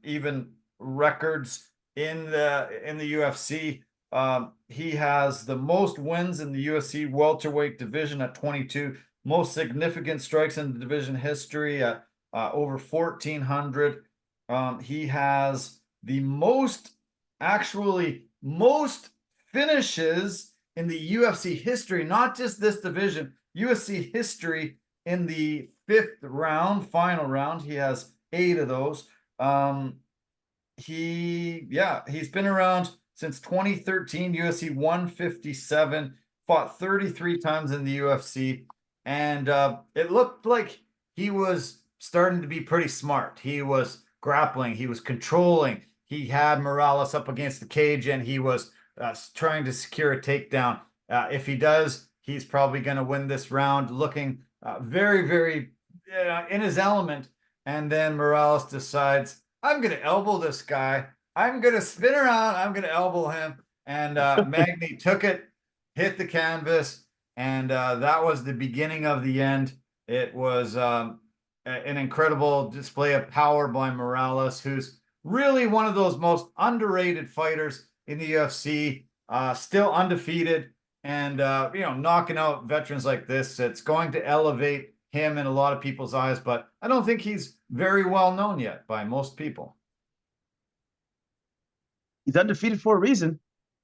even records in the UFC. He has the most wins in the UFC welterweight division at 22. Most significant strikes in the division history at over 1,400. He has the most actually most finishes in the UFC history, not just this division, UFC history in the 5th round, final round. He has 8 of those. He's been around since 2013, UFC 157, fought 33 times in the UFC, and it looked like he was starting to be pretty smart. He was grappling, he was controlling, he had Morales up against the cage, and he was trying to secure a takedown. If he does, he's probably going to win this round, looking very, very in his element. And then Morales decides, I'm going to elbow this guy. I'm going to spin around. I'm going to elbow him. And Magny took it, hit the canvas, and that was the beginning of the end. It was an incredible display of power by Morales, who's really one of those most underrated fighters in the UFC, still undefeated. And, knocking out veterans like this, it's going to elevate him in a lot of people's eyes, but I don't think he's very well known yet by most people. He's undefeated for a reason.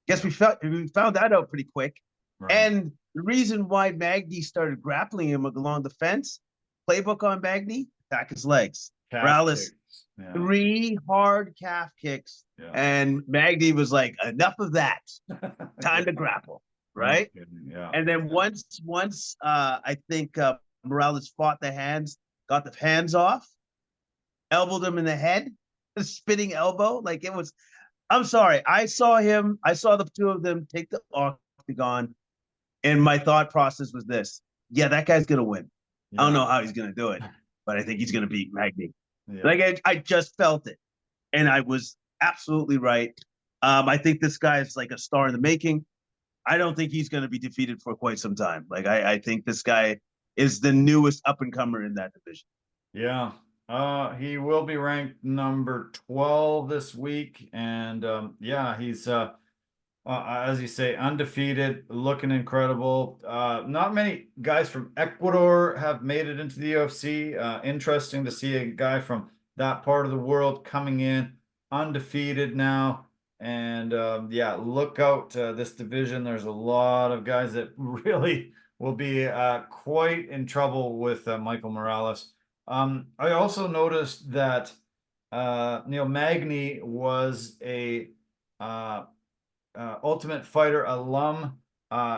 Guess we found that out pretty quick. Right. And the reason why Magny started grappling him along the fence, playbook on Magny, attack his legs. Morales, 3 hard calf kicks, and Magny was like, enough of that. Time to grapple, right? And then once I think Morales fought the hands, got the hands off, elbowed him in the head, a spinning elbow. Like it was, I'm sorry. I saw the two of them take the octagon, and my thought process was this. Yeah, that guy's going to win. I don't know how he's going to do it, but I think he's going to beat Magny. Like I just felt it, and I was absolutely right. I think this guy is like a star in the making. I don't think he's going to be defeated for quite some time. Like I think this guy is the newest up-and-comer in that division. Yeah. He will be ranked number 12 this week. And he's as you say, undefeated, looking incredible. Not many guys from Ecuador have made it into the UFC. Interesting to see a guy from that part of the world coming in undefeated now. And look out this division. There's a lot of guys that really will be quite in trouble with Michael Morales. I also noticed that Magny was a Ultimate Fighter alum.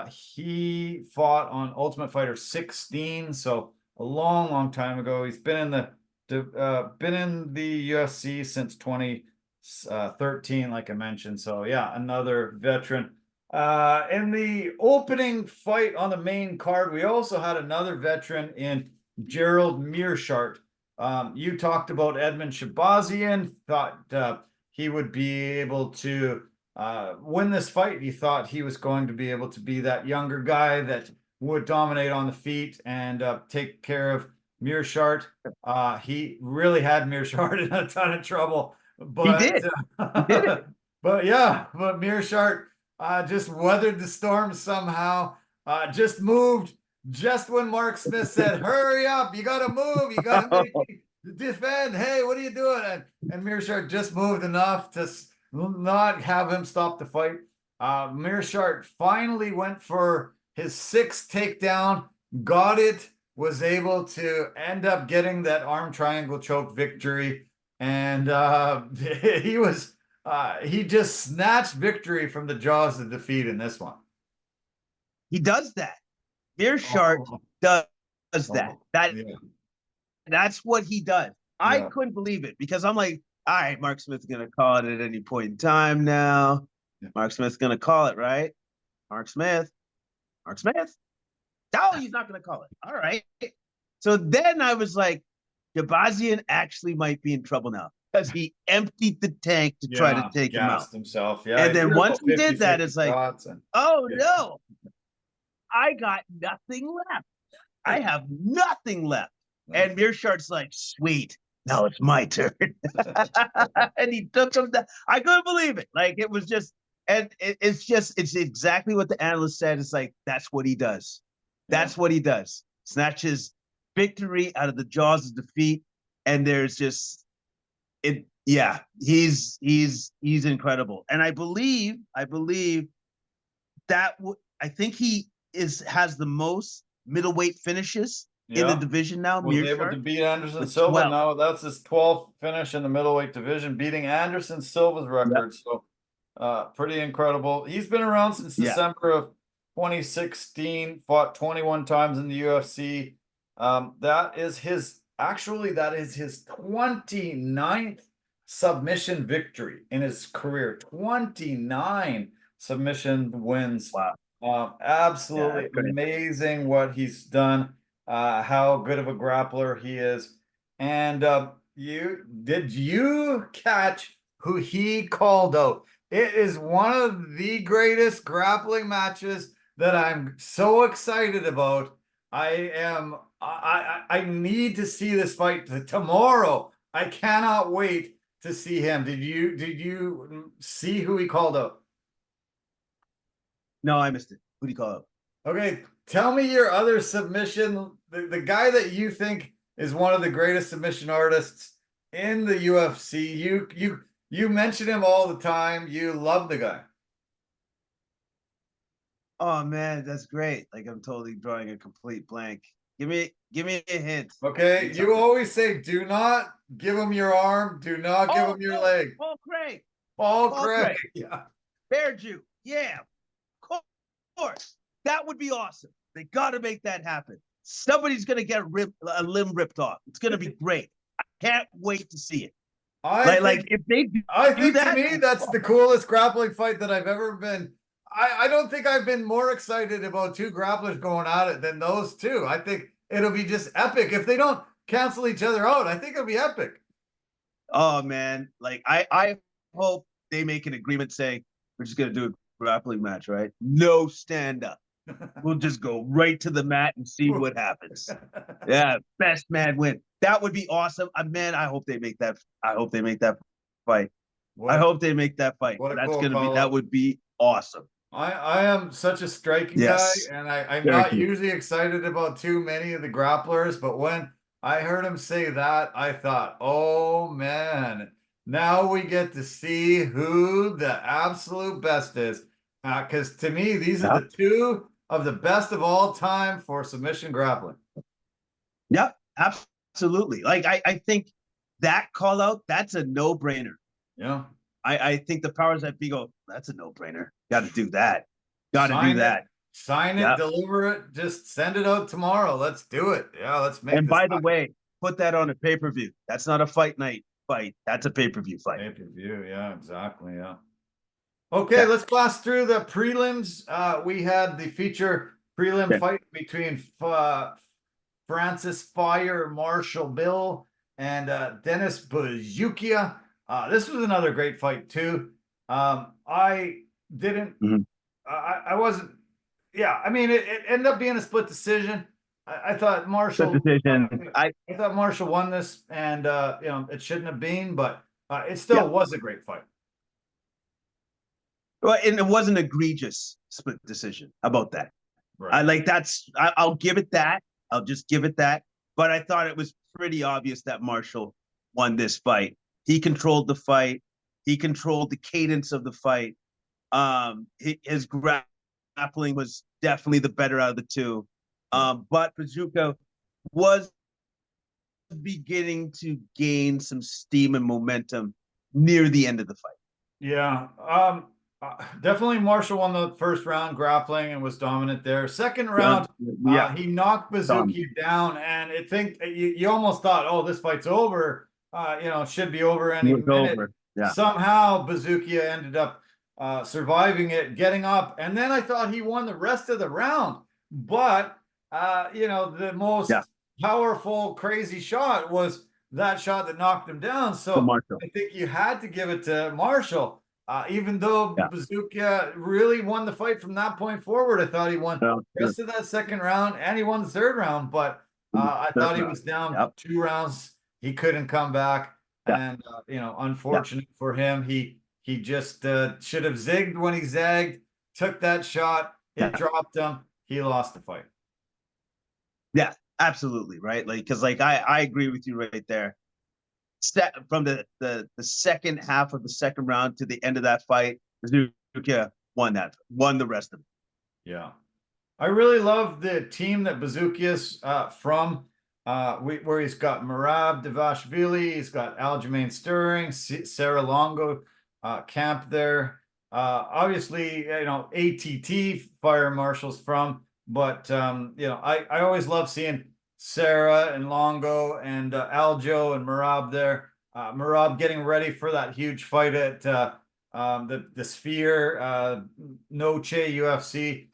He fought on Ultimate Fighter 16, so a long time ago. He's been in the UFC since 2013, like I mentioned. So yeah, another veteran. In the opening fight on the main card, we also had another veteran in Gerald Meerschaert. You talked about Edmund Shabazian, thought he would be able to win this fight. He thought he was going to be able to be that younger guy that would dominate on the feet and take care of Meerschaert. He really had Meerschaert in a ton of trouble. But, he did. He did it. But Meerschaert just weathered the storm somehow. Just moved just when Mark Smith said, hurry up, you got to move, you got to defend. Hey, what are you doing? And Meerschaert just moved enough to not have him stop the fight. Meerschaert finally went for his 6th takedown, got it, was able to end up getting that arm triangle choke victory. And he just snatched victory from the jaws of defeat in this one. He does that. Meerschaert does that. That's what he does. I couldn't believe it because I'm like, all right, Mark Smith's going to call it at any point in time now. Mark Smith's going to call it, right? Mark Smith. No, he's not going to call it. All right. So then I was like, Shabazian actually might be in trouble now because he emptied the tank to try to take him out himself. And then once he did that, it's like, no, I got nothing left. I have nothing left. And Meerschaert's like, sweet. Now it's my turn. And he took him down. I couldn't believe it. Like, it was just, and it's exactly what the analyst said. It's like, that's what he does. That's what he does. Snatches victory out of the jaws of defeat. And there's just, Yeah, he's incredible, and I believe that I think he has the most middleweight finishes in the Yeah. division now. Was able to Meerschaert beat Anderson with Silva. 12. Now that's his 12th finish in the middleweight division, beating Anderson Silva's Yep. record. So pretty incredible. He's been around since Yeah. December of 2016, fought 21 times in the UFC. That is his 29th submission victory in his career. 29 submission wins. Wow. Yeah, Absolutely that's great. amazing what he's done, how good of a grappler he is. And did you catch who he called out? It is one of the greatest grappling matches that I'm so excited about. I need to see this fight tomorrow. I cannot wait to see him. Did you see who he called out? No, I missed it. Who do you call it? Okay, tell me your other submission, the guy that you think is one of the greatest submission artists in the UFC. You mention him all the time. You love the guy. Oh man, that's great. Like I'm totally drawing a complete blank. Give me a hint. Okay, you always say, do not give him your arm, do not give him your leg. Paul Craig. Paul Paul Craig. Craig. Yeah. Bear Jew. Yeah. Of course. That would be awesome. They got to make that happen. Somebody's going to get a limb ripped off. It's going to be great. I can't wait to see it. Like if they do that, to me, that's the coolest grappling fight that I've ever been. I don't think I've been more excited about two grapplers going at it than those two. I think it'll be just epic. If they don't cancel each other out, I think it'll be epic. Oh man, like I hope they make an agreement saying we're just gonna do a grappling match, right? No stand up. We'll just go right to the mat and see what happens. Yeah, best man win. That would be awesome. Man, I hope they make that. I hope they make that fight. I hope they make that fight. That's gonna be. That would be awesome. I am such a striking guy, and I'm not usually excited about too many of the grapplers, but when I heard him say that, I thought, oh man, now we get to see who the absolute best is. Because to me, these are the two of the best of all time for submission grappling. Yep, absolutely. Like I think that call out, that's a no-brainer. Yeah. I think the powers that be go, that's a no-brainer. Got to do that. Got to do that. Sign it, deliver it, just send it out tomorrow. Let's do it. Yeah, let's make And by the way, put that on a pay-per-view. That's not a fight night fight. That's a pay-per-view fight. Pay-per-view, yeah, exactly. Yeah. Okay, let's blast through the prelims. We had the feature prelim fight between Francis Fire Marshall Bill and Dennis Buzukja. This was another great fight too. I didn't. I wasn't. Yeah, I mean, it ended up being a split decision. I thought Marshall. I thought Marshall won this, and it shouldn't have been, but it still was a great fight. Well, and it was an egregious split decision. How about that? Right. I'll give it that. I'll just give it that. But I thought it was pretty obvious that Marshall won this fight. He controlled the fight. He controlled the cadence of the fight. His grappling was definitely the better out of the two. But Buzukja was beginning to gain some steam and momentum near the end of the fight. Yeah. Definitely Marshall won the first round grappling and was dominant there. Second round, he knocked Buzukja down, and I think you almost thought, oh, this fight's over. Should be over any minute. Somehow Buzukja ended up surviving it, getting up, and then I thought he won the rest of the round. But the most powerful, crazy shot was that shot that knocked him down. So I think you had to give it to Marshall. Even though Buzukja really won the fight from that point forward, I thought he won the rest of that second round, and he won the third round. But I thought he was down 2 rounds. He couldn't come back, and unfortunate for him, he just should have zigged when he zagged. Took that shot, it dropped him. He lost the fight. Yeah, absolutely right. Like, because I agree with you right there. from the second half of the second round to the end of that fight, Bazooka won the rest of it. Yeah. I really love the team that Bazookia's from, where he's got Merab Devashvili, he's got Aljamain Sterling, Sarah Longo camp there. Obviously, ATT Fire Marshal's from, but I always love seeing Sarah and Longo and Aljo and Merab there. Merab getting ready for that huge fight at the Sphere, Noche UFC.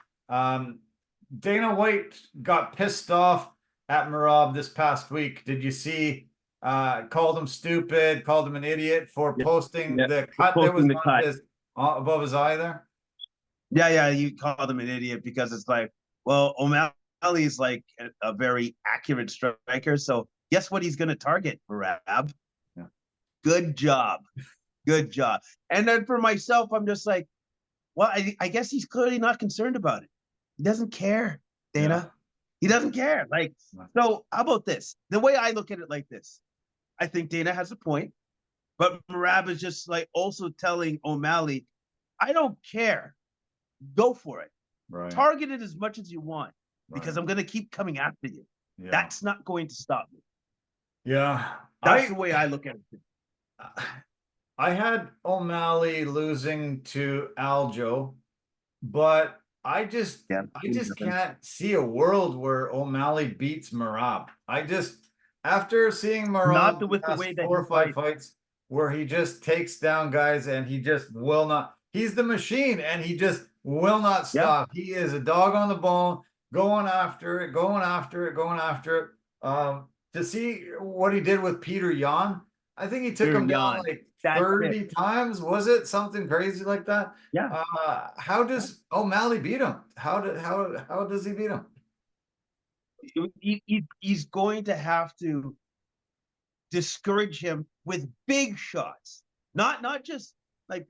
Dana White got pissed off at Merab this past week. Did you see? Called him stupid, called him an idiot for posting the cut that was on his above his eye there. Yeah, you called him an idiot because it's like, well, O'Malley's like a very accurate striker, so guess what he's going to target, Merab? Yeah. Good job. And then for myself, I'm just like, well, I guess he's clearly not concerned about it. He doesn't care, Dana. Yeah. He doesn't care. Like, so how about this? The way I look at it like this, I think Dana has a point, but Merab is just like also telling O'Malley, I don't care. Go for it. Right. Target it as much as you want because I'm going to keep coming after you. Yeah. That's not going to stop me. Yeah. That's the way I look at it. I had O'Malley losing to Aljo, but I just can't see a world where O'Malley beats Merab. After seeing Merab with the way that 4 or 5 fights where he just takes down guys and he just will not. He's the machine and he just will not stop. He is a dog on the bone, going after it. To see what he did with Peter Yan, I think he took him down like 30 times. Was it something crazy like that? Yeah. How does O'Malley beat him? How does he beat him? He's going to have to discourage him with big shots, not just like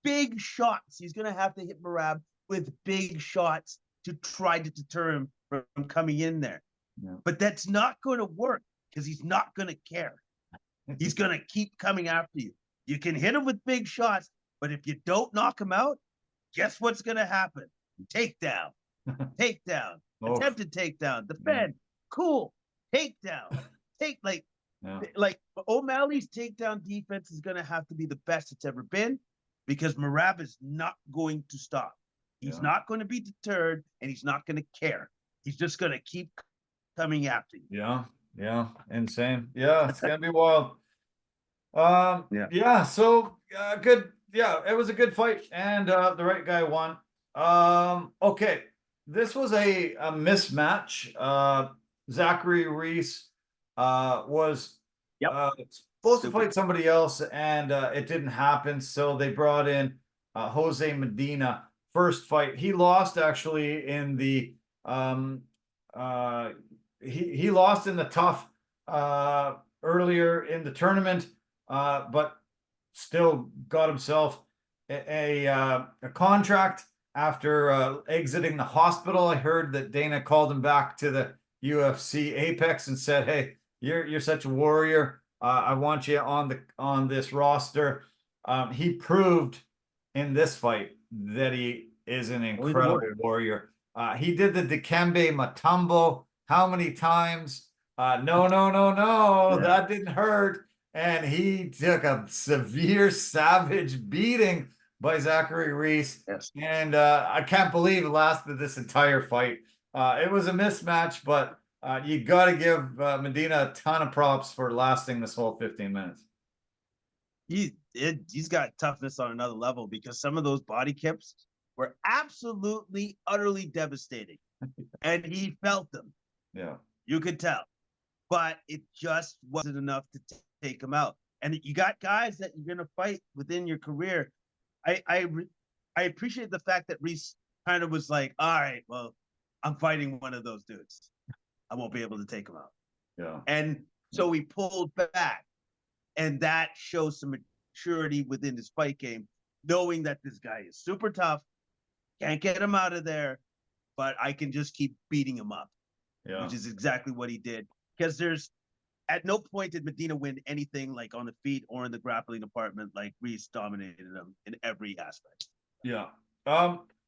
big shots. He's going to have to hit Merab with big shots to try to deter him from coming in there. Yeah. But that's not going to work because he's not going to care. He's going to keep coming after you. You can hit him with big shots, but if you don't knock him out, guess what's going to happen? Takedown. Attempted takedown. Defend. Cool. Takedown. Like O'Malley's takedown defense is going to have to be the best it's ever been because Merab is not going to stop. He's not going to be deterred and he's not going to care. He's just going to keep coming after you. Yeah. Insane. Yeah. It's going to be wild. So good. Yeah, it was a good fight and the right guy won. Okay. This was a mismatch. Zachary Reese was supposed to fight somebody else and it didn't happen. So they brought in Jose Medina. First fight. He lost actually in the he lost in the tough earlier in the tournament, but still got himself a contract after exiting the hospital. I heard that Dana called him back to the UFC Apex and said, "Hey, you're such a warrior. I want you on this roster." He proved in this fight that he is an incredible warrior. He did the Dikembe Mutombo how many times? No, that didn't hurt. And he took a severe, savage beating by Zachary Reese. Yes. And I can't believe it lasted this entire fight. It was a mismatch, but you got to give Medina a ton of props for lasting this whole 15 minutes. He's got toughness on another level because some of those body kicks were absolutely, utterly devastating. And he felt them. Yeah. You could tell. But it just wasn't enough to take him out. And you got guys that you're going to fight within your career. I appreciate the fact that Reese kind of was like, all right, well, I'm fighting one of those dudes. I won't be able to take him out. Yeah. And so he pulled back. And that shows some maturity within his fight game, knowing that this guy is super tough, can't get him out of there, but I can just keep beating him up. Yeah. Which is exactly what he did. Because at no point did Medina win anything like on the feet or in the grappling department. Like Reese dominated him in every aspect. Yeah.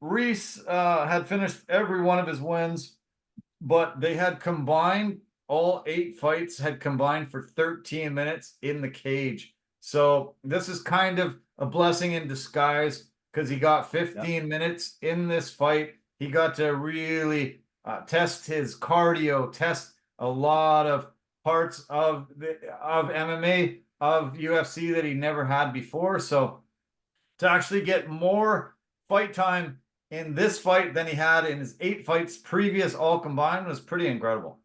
Reese had finished every one of his wins, but they had combined, all 8 fights had combined for 13 minutes in the cage. So this is kind of a blessing in disguise because he got 15 minutes in this fight. He got to really test his cardio, test a lot of parts of MMA, of UFC that he never had before. So to actually get more fight time in this fight than he had in his 8 fights previous all combined was pretty incredible.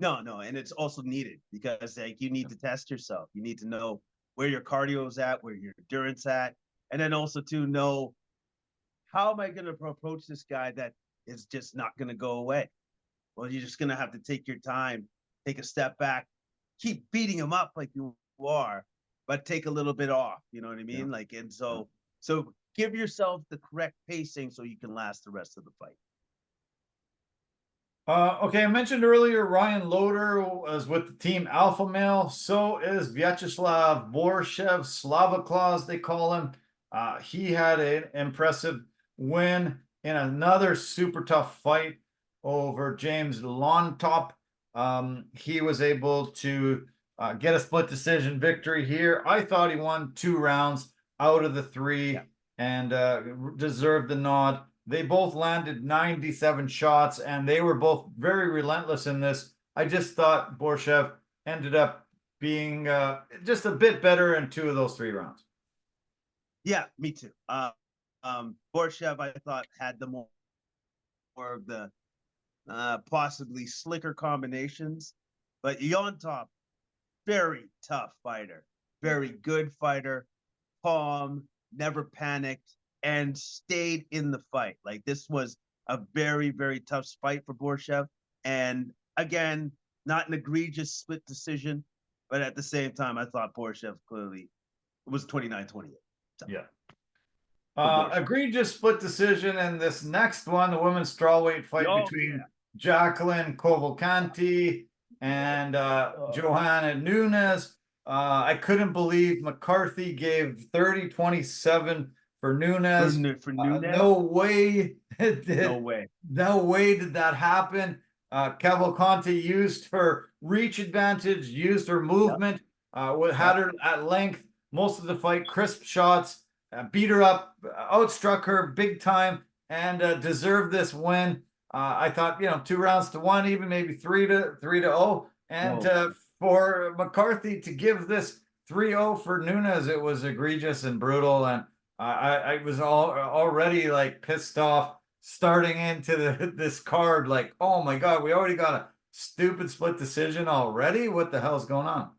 No, and it's also needed because like you need to test yourself. You need to know where your cardio is at, where your endurance at, and then also to know how am I going to approach this guy that is just not going to go away. Well, you're just going to have to take your time, take a step back, keep beating him up like you are, but take a little bit off. You know what I mean? Yeah. Like, and so give yourself the correct pacing so you can last the rest of the fight. Okay, I mentioned earlier Ryan Loder was with the team Alpha Male. So is Vyacheslav Borshev, Slava Claus, they call him. He had an impressive win in another super tough fight over James Lontop. He was able to get a split decision victory here. I thought he won 2 rounds out of the 3 and deserved the nod. They both landed 97 shots, and they were both very relentless in this. I just thought Borshev ended up being just a bit better in 2 of those 3 rounds. Yeah, me too. Borshev, I thought, had the more of the possibly slicker combinations, but Yontop, very tough fighter, very good fighter, calm, never panicked, and stayed in the fight. Like this was a very, very tough fight for Borshev. And again, not an egregious split decision, but at the same time, I thought Borshev clearly was 29-28. So. Yeah. Egregious split decision in this next one, the women's strawweight fight between Jacqueline Cavalcanti and Johanna Nunes. I couldn't believe McCarthy gave 30-27 for Nunes. For Nunes? No way. No way. No way did that happen. Cavalcanti used her reach advantage, used her movement, had her at length most of the fight, crisp shots, beat her up, outstruck her big time, and deserved this win. I thought, 2 rounds to 1, even maybe 3-0. And for McCarthy to give this 3-0 for Nunes, it was egregious and brutal. And I was already like pissed off starting into this card. Like, oh my God, we already got a stupid split decision already. What the hell's going on?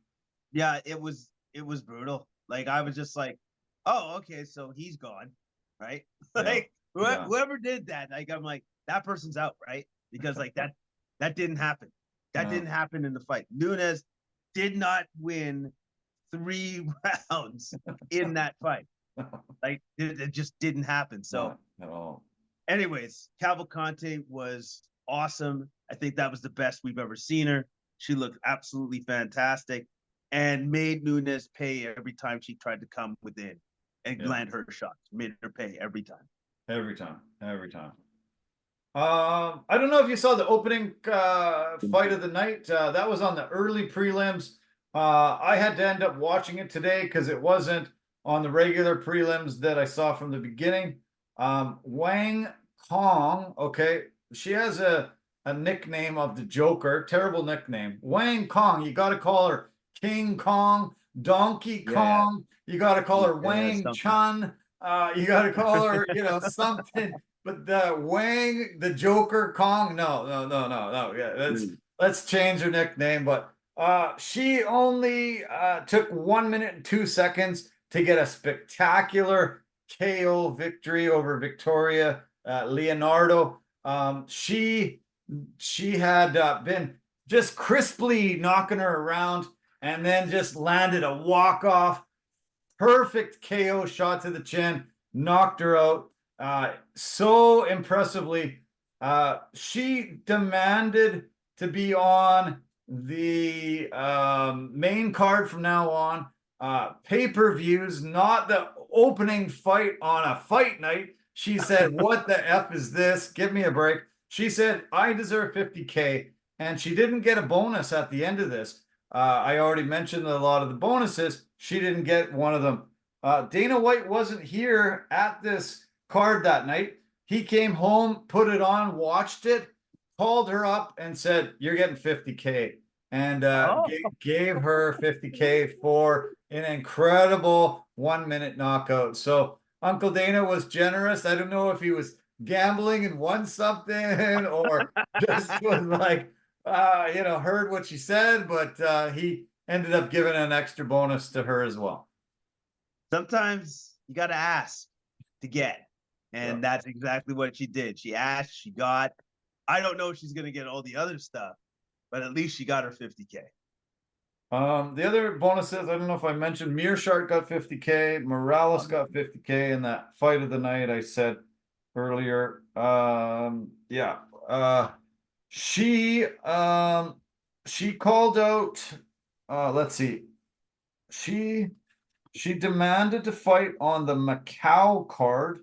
Yeah, it was brutal. Like I was just like, oh, okay, so he's gone, right? Like whoever did that, like I'm like, that person's out, right? Because like that didn't happen. That didn't happen in the fight. Nunes did not win 3 rounds in that fight. Like it just didn't happen. So anyways, Cavalcanti was awesome. I think that was the best we've ever seen her. She looked absolutely fantastic and made Nunes pay every time she tried to come within and land her shots. Made her pay every time. Every time. I don't know if you saw the opening fight of the night. That was on the early prelims. I had to end up watching it today because it wasn't on the regular prelims that I saw from the beginning. Wang Kong, okay, she has a nickname of the Joker, terrible nickname. Wang Kong, you got to call her King Kong, Donkey Kong. You got to call her Wang Chun. You got to call her, something. But the Wang, the Joker Kong, no. Yeah, let's change her nickname. But she only took 1 minute and 2 seconds to get a spectacular KO victory over Victoria Leonardo. She had been just crisply knocking her around and then just landed a walk-off, perfect KO shot to the chin, knocked her out so impressively. She demanded to be on the main card from now on. Pay-per-views, not the opening fight on a fight night. She said, what the F is this? Give me a break. She said, I deserve 50K. And she didn't get a bonus at the end of this. I already mentioned a lot of the bonuses. She didn't get one of them. Dana White wasn't here at this card that night. He came home, put it on, watched it, called her up and said, you're getting 50K. And gave her 50K for an incredible 1-minute knockout. So Uncle Dana was generous. I don't know if he was gambling and won something or just was like, heard what she said, but he ended up giving an extra bonus to her as well. Sometimes you got to ask to get. And that's exactly what she did. She asked, she got. I don't know if she's going to get all the other stuff, but at least she got her 50K. The other bonuses, I don't know if I mentioned, Mearshart got 50K, Morales got 50K in that fight of the night I said earlier. She called out, let's see, she demanded to fight on the Macau card,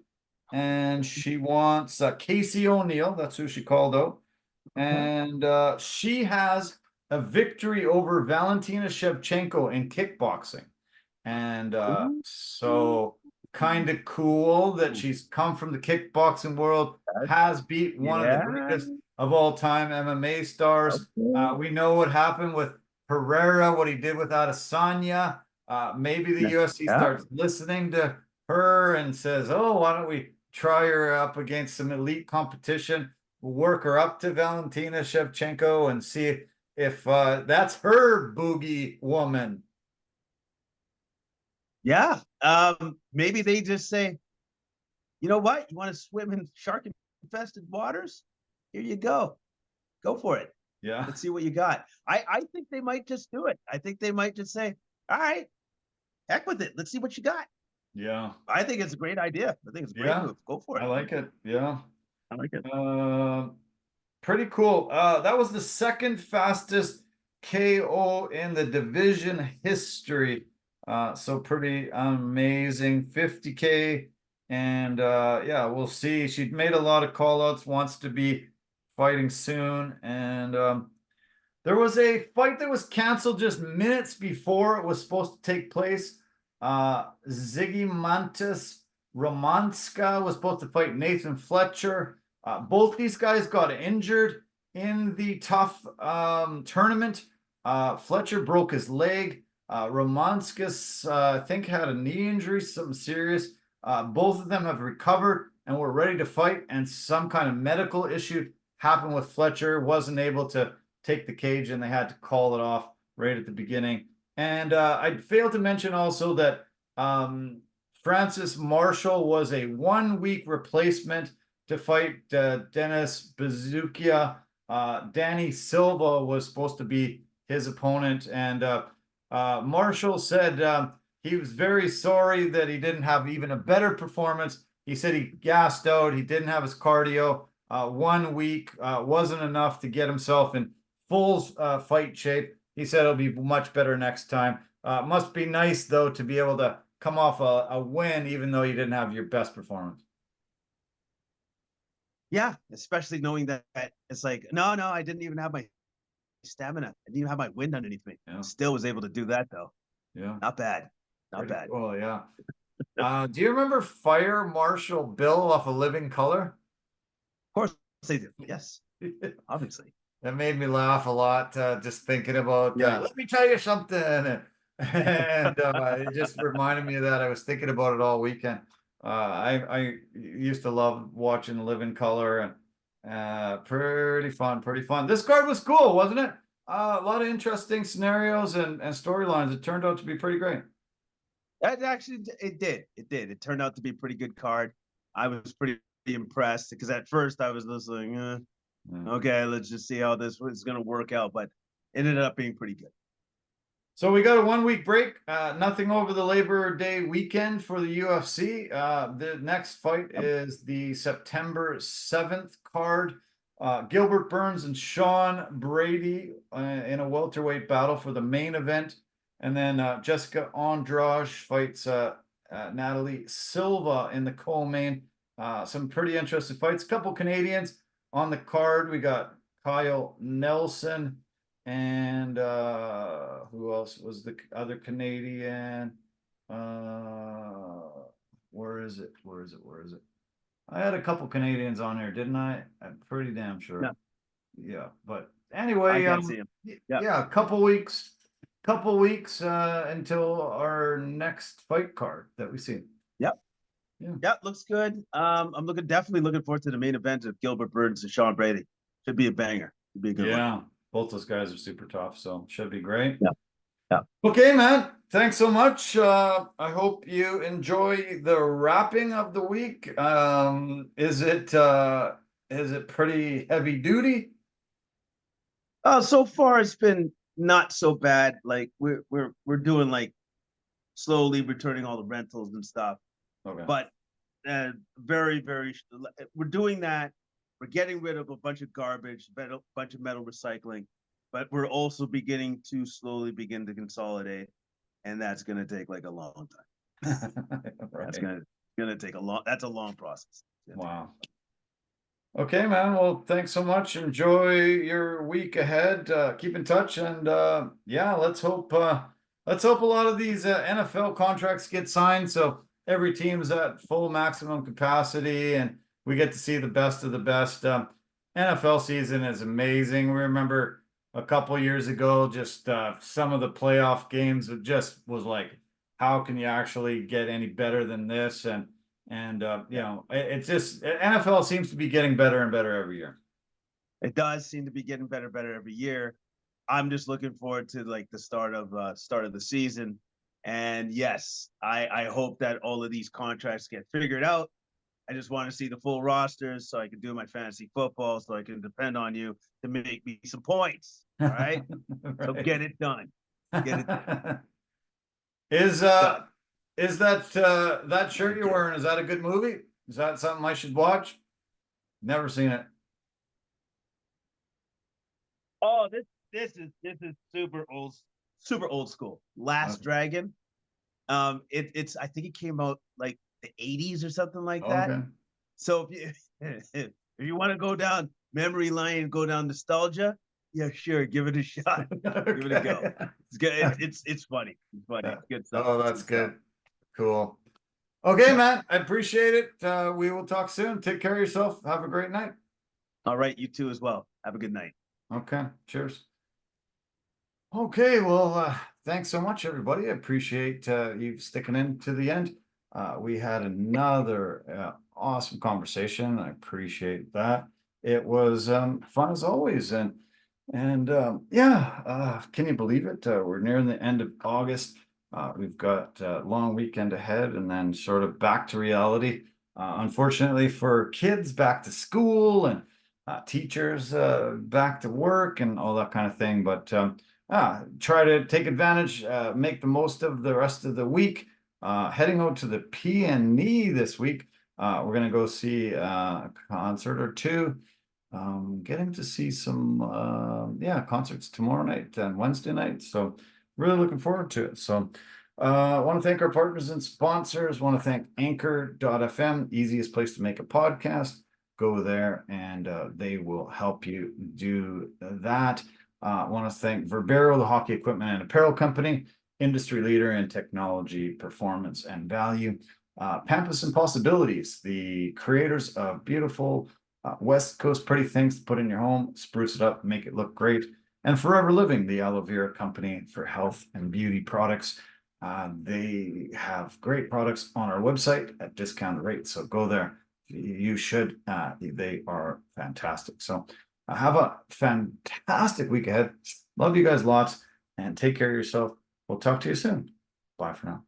and she wants Casey O'Neill. That's who she called out. And she has a victory over Valentina Shevchenko in kickboxing. And so kind of cool that she's come from the kickboxing world, has beat one of the greatest of all time MMA stars. We know what happened with Herrera, what he did with Adesanya. Maybe the UFC starts listening to her and says, oh, why don't we try her up against some elite competition? We'll work her up to Valentina Shevchenko and see if that's her boogie woman. Yeah. Maybe they just say, you know what? You want to swim in shark-infested waters? Here you go. Go for it. Yeah. Let's see what you got. I think they might just do it. I think they might just say, all right, heck with it. Let's see what you got. Yeah. I think it's a great idea. I think it's a great move. Go for it. I like it. Yeah. I like it. Pretty cool. That was the second fastest KO in the division history. So pretty amazing. 50K. And we'll see. She made a lot of call outs, wants to be fighting soon. And there was a fight that was canceled just minutes before it was supposed to take place. Zigimantas Romanska was supposed to fight Nathan Fletcher. Both these guys got injured in the tough tournament. Fletcher broke his leg. Romanskis, I think, had a knee injury, something serious. Both of them have recovered and were ready to fight, and some kind of medical issue happened with Fletcher. Wasn't able to take the cage, and they had to call it off right at the beginning. And I failed to mention also that Francis Marshall was a 1-week replacement to fight Dennis Bazukia. Danny Silva was supposed to be his opponent, and Marshall said he was very sorry that he didn't have even a better performance. He said he gassed out, he didn't have his cardio. 1 week wasn't enough to get himself in full fight shape. He said it'll be much better next time. Must be nice, though, to be able to come off a win, even though you didn't have your best performance. Yeah, especially knowing that it's like, no, I didn't even have my stamina. I didn't even have my wind underneath me. Yeah. Still was able to do that, though. Yeah. Not bad. Not bad. Oh, yeah. Do you remember Fire Marshal Bill off of Living Color? Of course they do. Yes, obviously. That made me laugh a lot, just thinking about, let me tell you something. And it just reminded me of that. I was thinking about it all weekend. I used to love watching Living Color, and pretty fun. This card was cool, wasn't it? A lot of interesting scenarios and storylines. It turned out to be pretty great. It did. It turned out to be a pretty good card. I was pretty impressed because at first I was listening, okay, let's just see how this is going to work out, but it ended up being pretty good. So we got a 1-week break. Nothing over the Labor Day weekend for the UFC. The next fight is the September 7th card Gilbert Burns and Sean Brady in a welterweight battle for the main event. And then Jessica Andrade fights Natalie Silva in the co-main. Some pretty interesting fights. A couple Canadians on the card. We got Kyle Nelson and who else was the other Canadian? Where is it? I had a couple Canadians on there, didn't I? I'm pretty damn sure. No. Yeah, but I anyway, can't see him. Yeah. yeah, a couple weeks until our next fight card that we see. Yep. Yeah. Yep, looks good. I'm definitely looking forward to the main event of Gilbert Burns and Sean Brady. Should be a banger. Should be a good one. Yeah, both those guys are super tough, so should be great. Yeah. Yeah. Okay, man. Thanks so much. I hope you enjoy the wrapping of the week. Is it pretty heavy duty? So far it's been not so bad. Like we're doing like slowly returning all the rentals and stuff. Okay. But very, we're doing that. We're getting rid of a bunch of garbage, a bunch of metal recycling, but we're also beginning to slowly begin to consolidate, and that's going to take like a long time. Right. That's going to take that's a long process. Wow. Okay, man. Well, thanks so much. Enjoy your week ahead. Keep in touch, and yeah, let's hope a lot of these NFL contracts get signed, so every team's at full maximum capacity, and we get to see the best of the best. NFL season is amazing. We remember a couple years ago, just some of the playoff games. It just was like, how can you actually get any better than this? And you know, it's just NFL seems to be getting better and better every year. It does seem to be getting better every year. I'm just looking forward to like the start of the season. And yes, I hope that all of these contracts get figured out. I just want to see the full rosters so I can do my fantasy football, so I can depend on you to make me some points. All right. Right. So get it done. Get it done. Is that shirt you're wearing, is that a good movie? Is that something I should watch? Never seen it. Oh, this is super old school. Last Dragon. It's I think it came out like the 80s or something like that. Okay. So if you want to go down memory lane, go down nostalgia, yeah, sure, give it a shot. Okay. Give it a go. It's good. It's funny. It's funny. It's good stuff. Oh, that's good. Cool. Okay, man. I appreciate it. We will talk soon. Take care of yourself. Have a great night. All right, you too as well. Have a good night. Okay. Cheers. Okay, well, thanks so much, everybody. I appreciate you sticking in to the end. We had another awesome conversation. I appreciate that. It was fun as always, and yeah, can you believe it? We're nearing the end of August. We've got a long weekend ahead, and then sort of back to reality. Unfortunately for kids, back to school, and teachers back to work, and all that kind of thing. But try to take advantage, make the most of the rest of the week. Heading out to the PNE this week. We're gonna go see a concert or two. Getting to see some concerts tomorrow night and Wednesday night. So really looking forward to it. So I want to thank our partners and sponsors. Want to thank Anchor.fm, easiest place to make a podcast. Go there and they will help you do that. I want to thank Verbero, the hockey equipment and apparel company, industry leader in technology, performance, and value. Pampas and Possibilities, the creators of beautiful West Coast pretty things to put in your home, spruce it up, make it look great. And Forever Living, the aloe vera company for health and beauty products. They have great products on our website at discounted rates, so go there. You should. They are fantastic. So have a fantastic week ahead. Love you guys lots, and take care of yourself. We'll talk to you soon. Bye for now.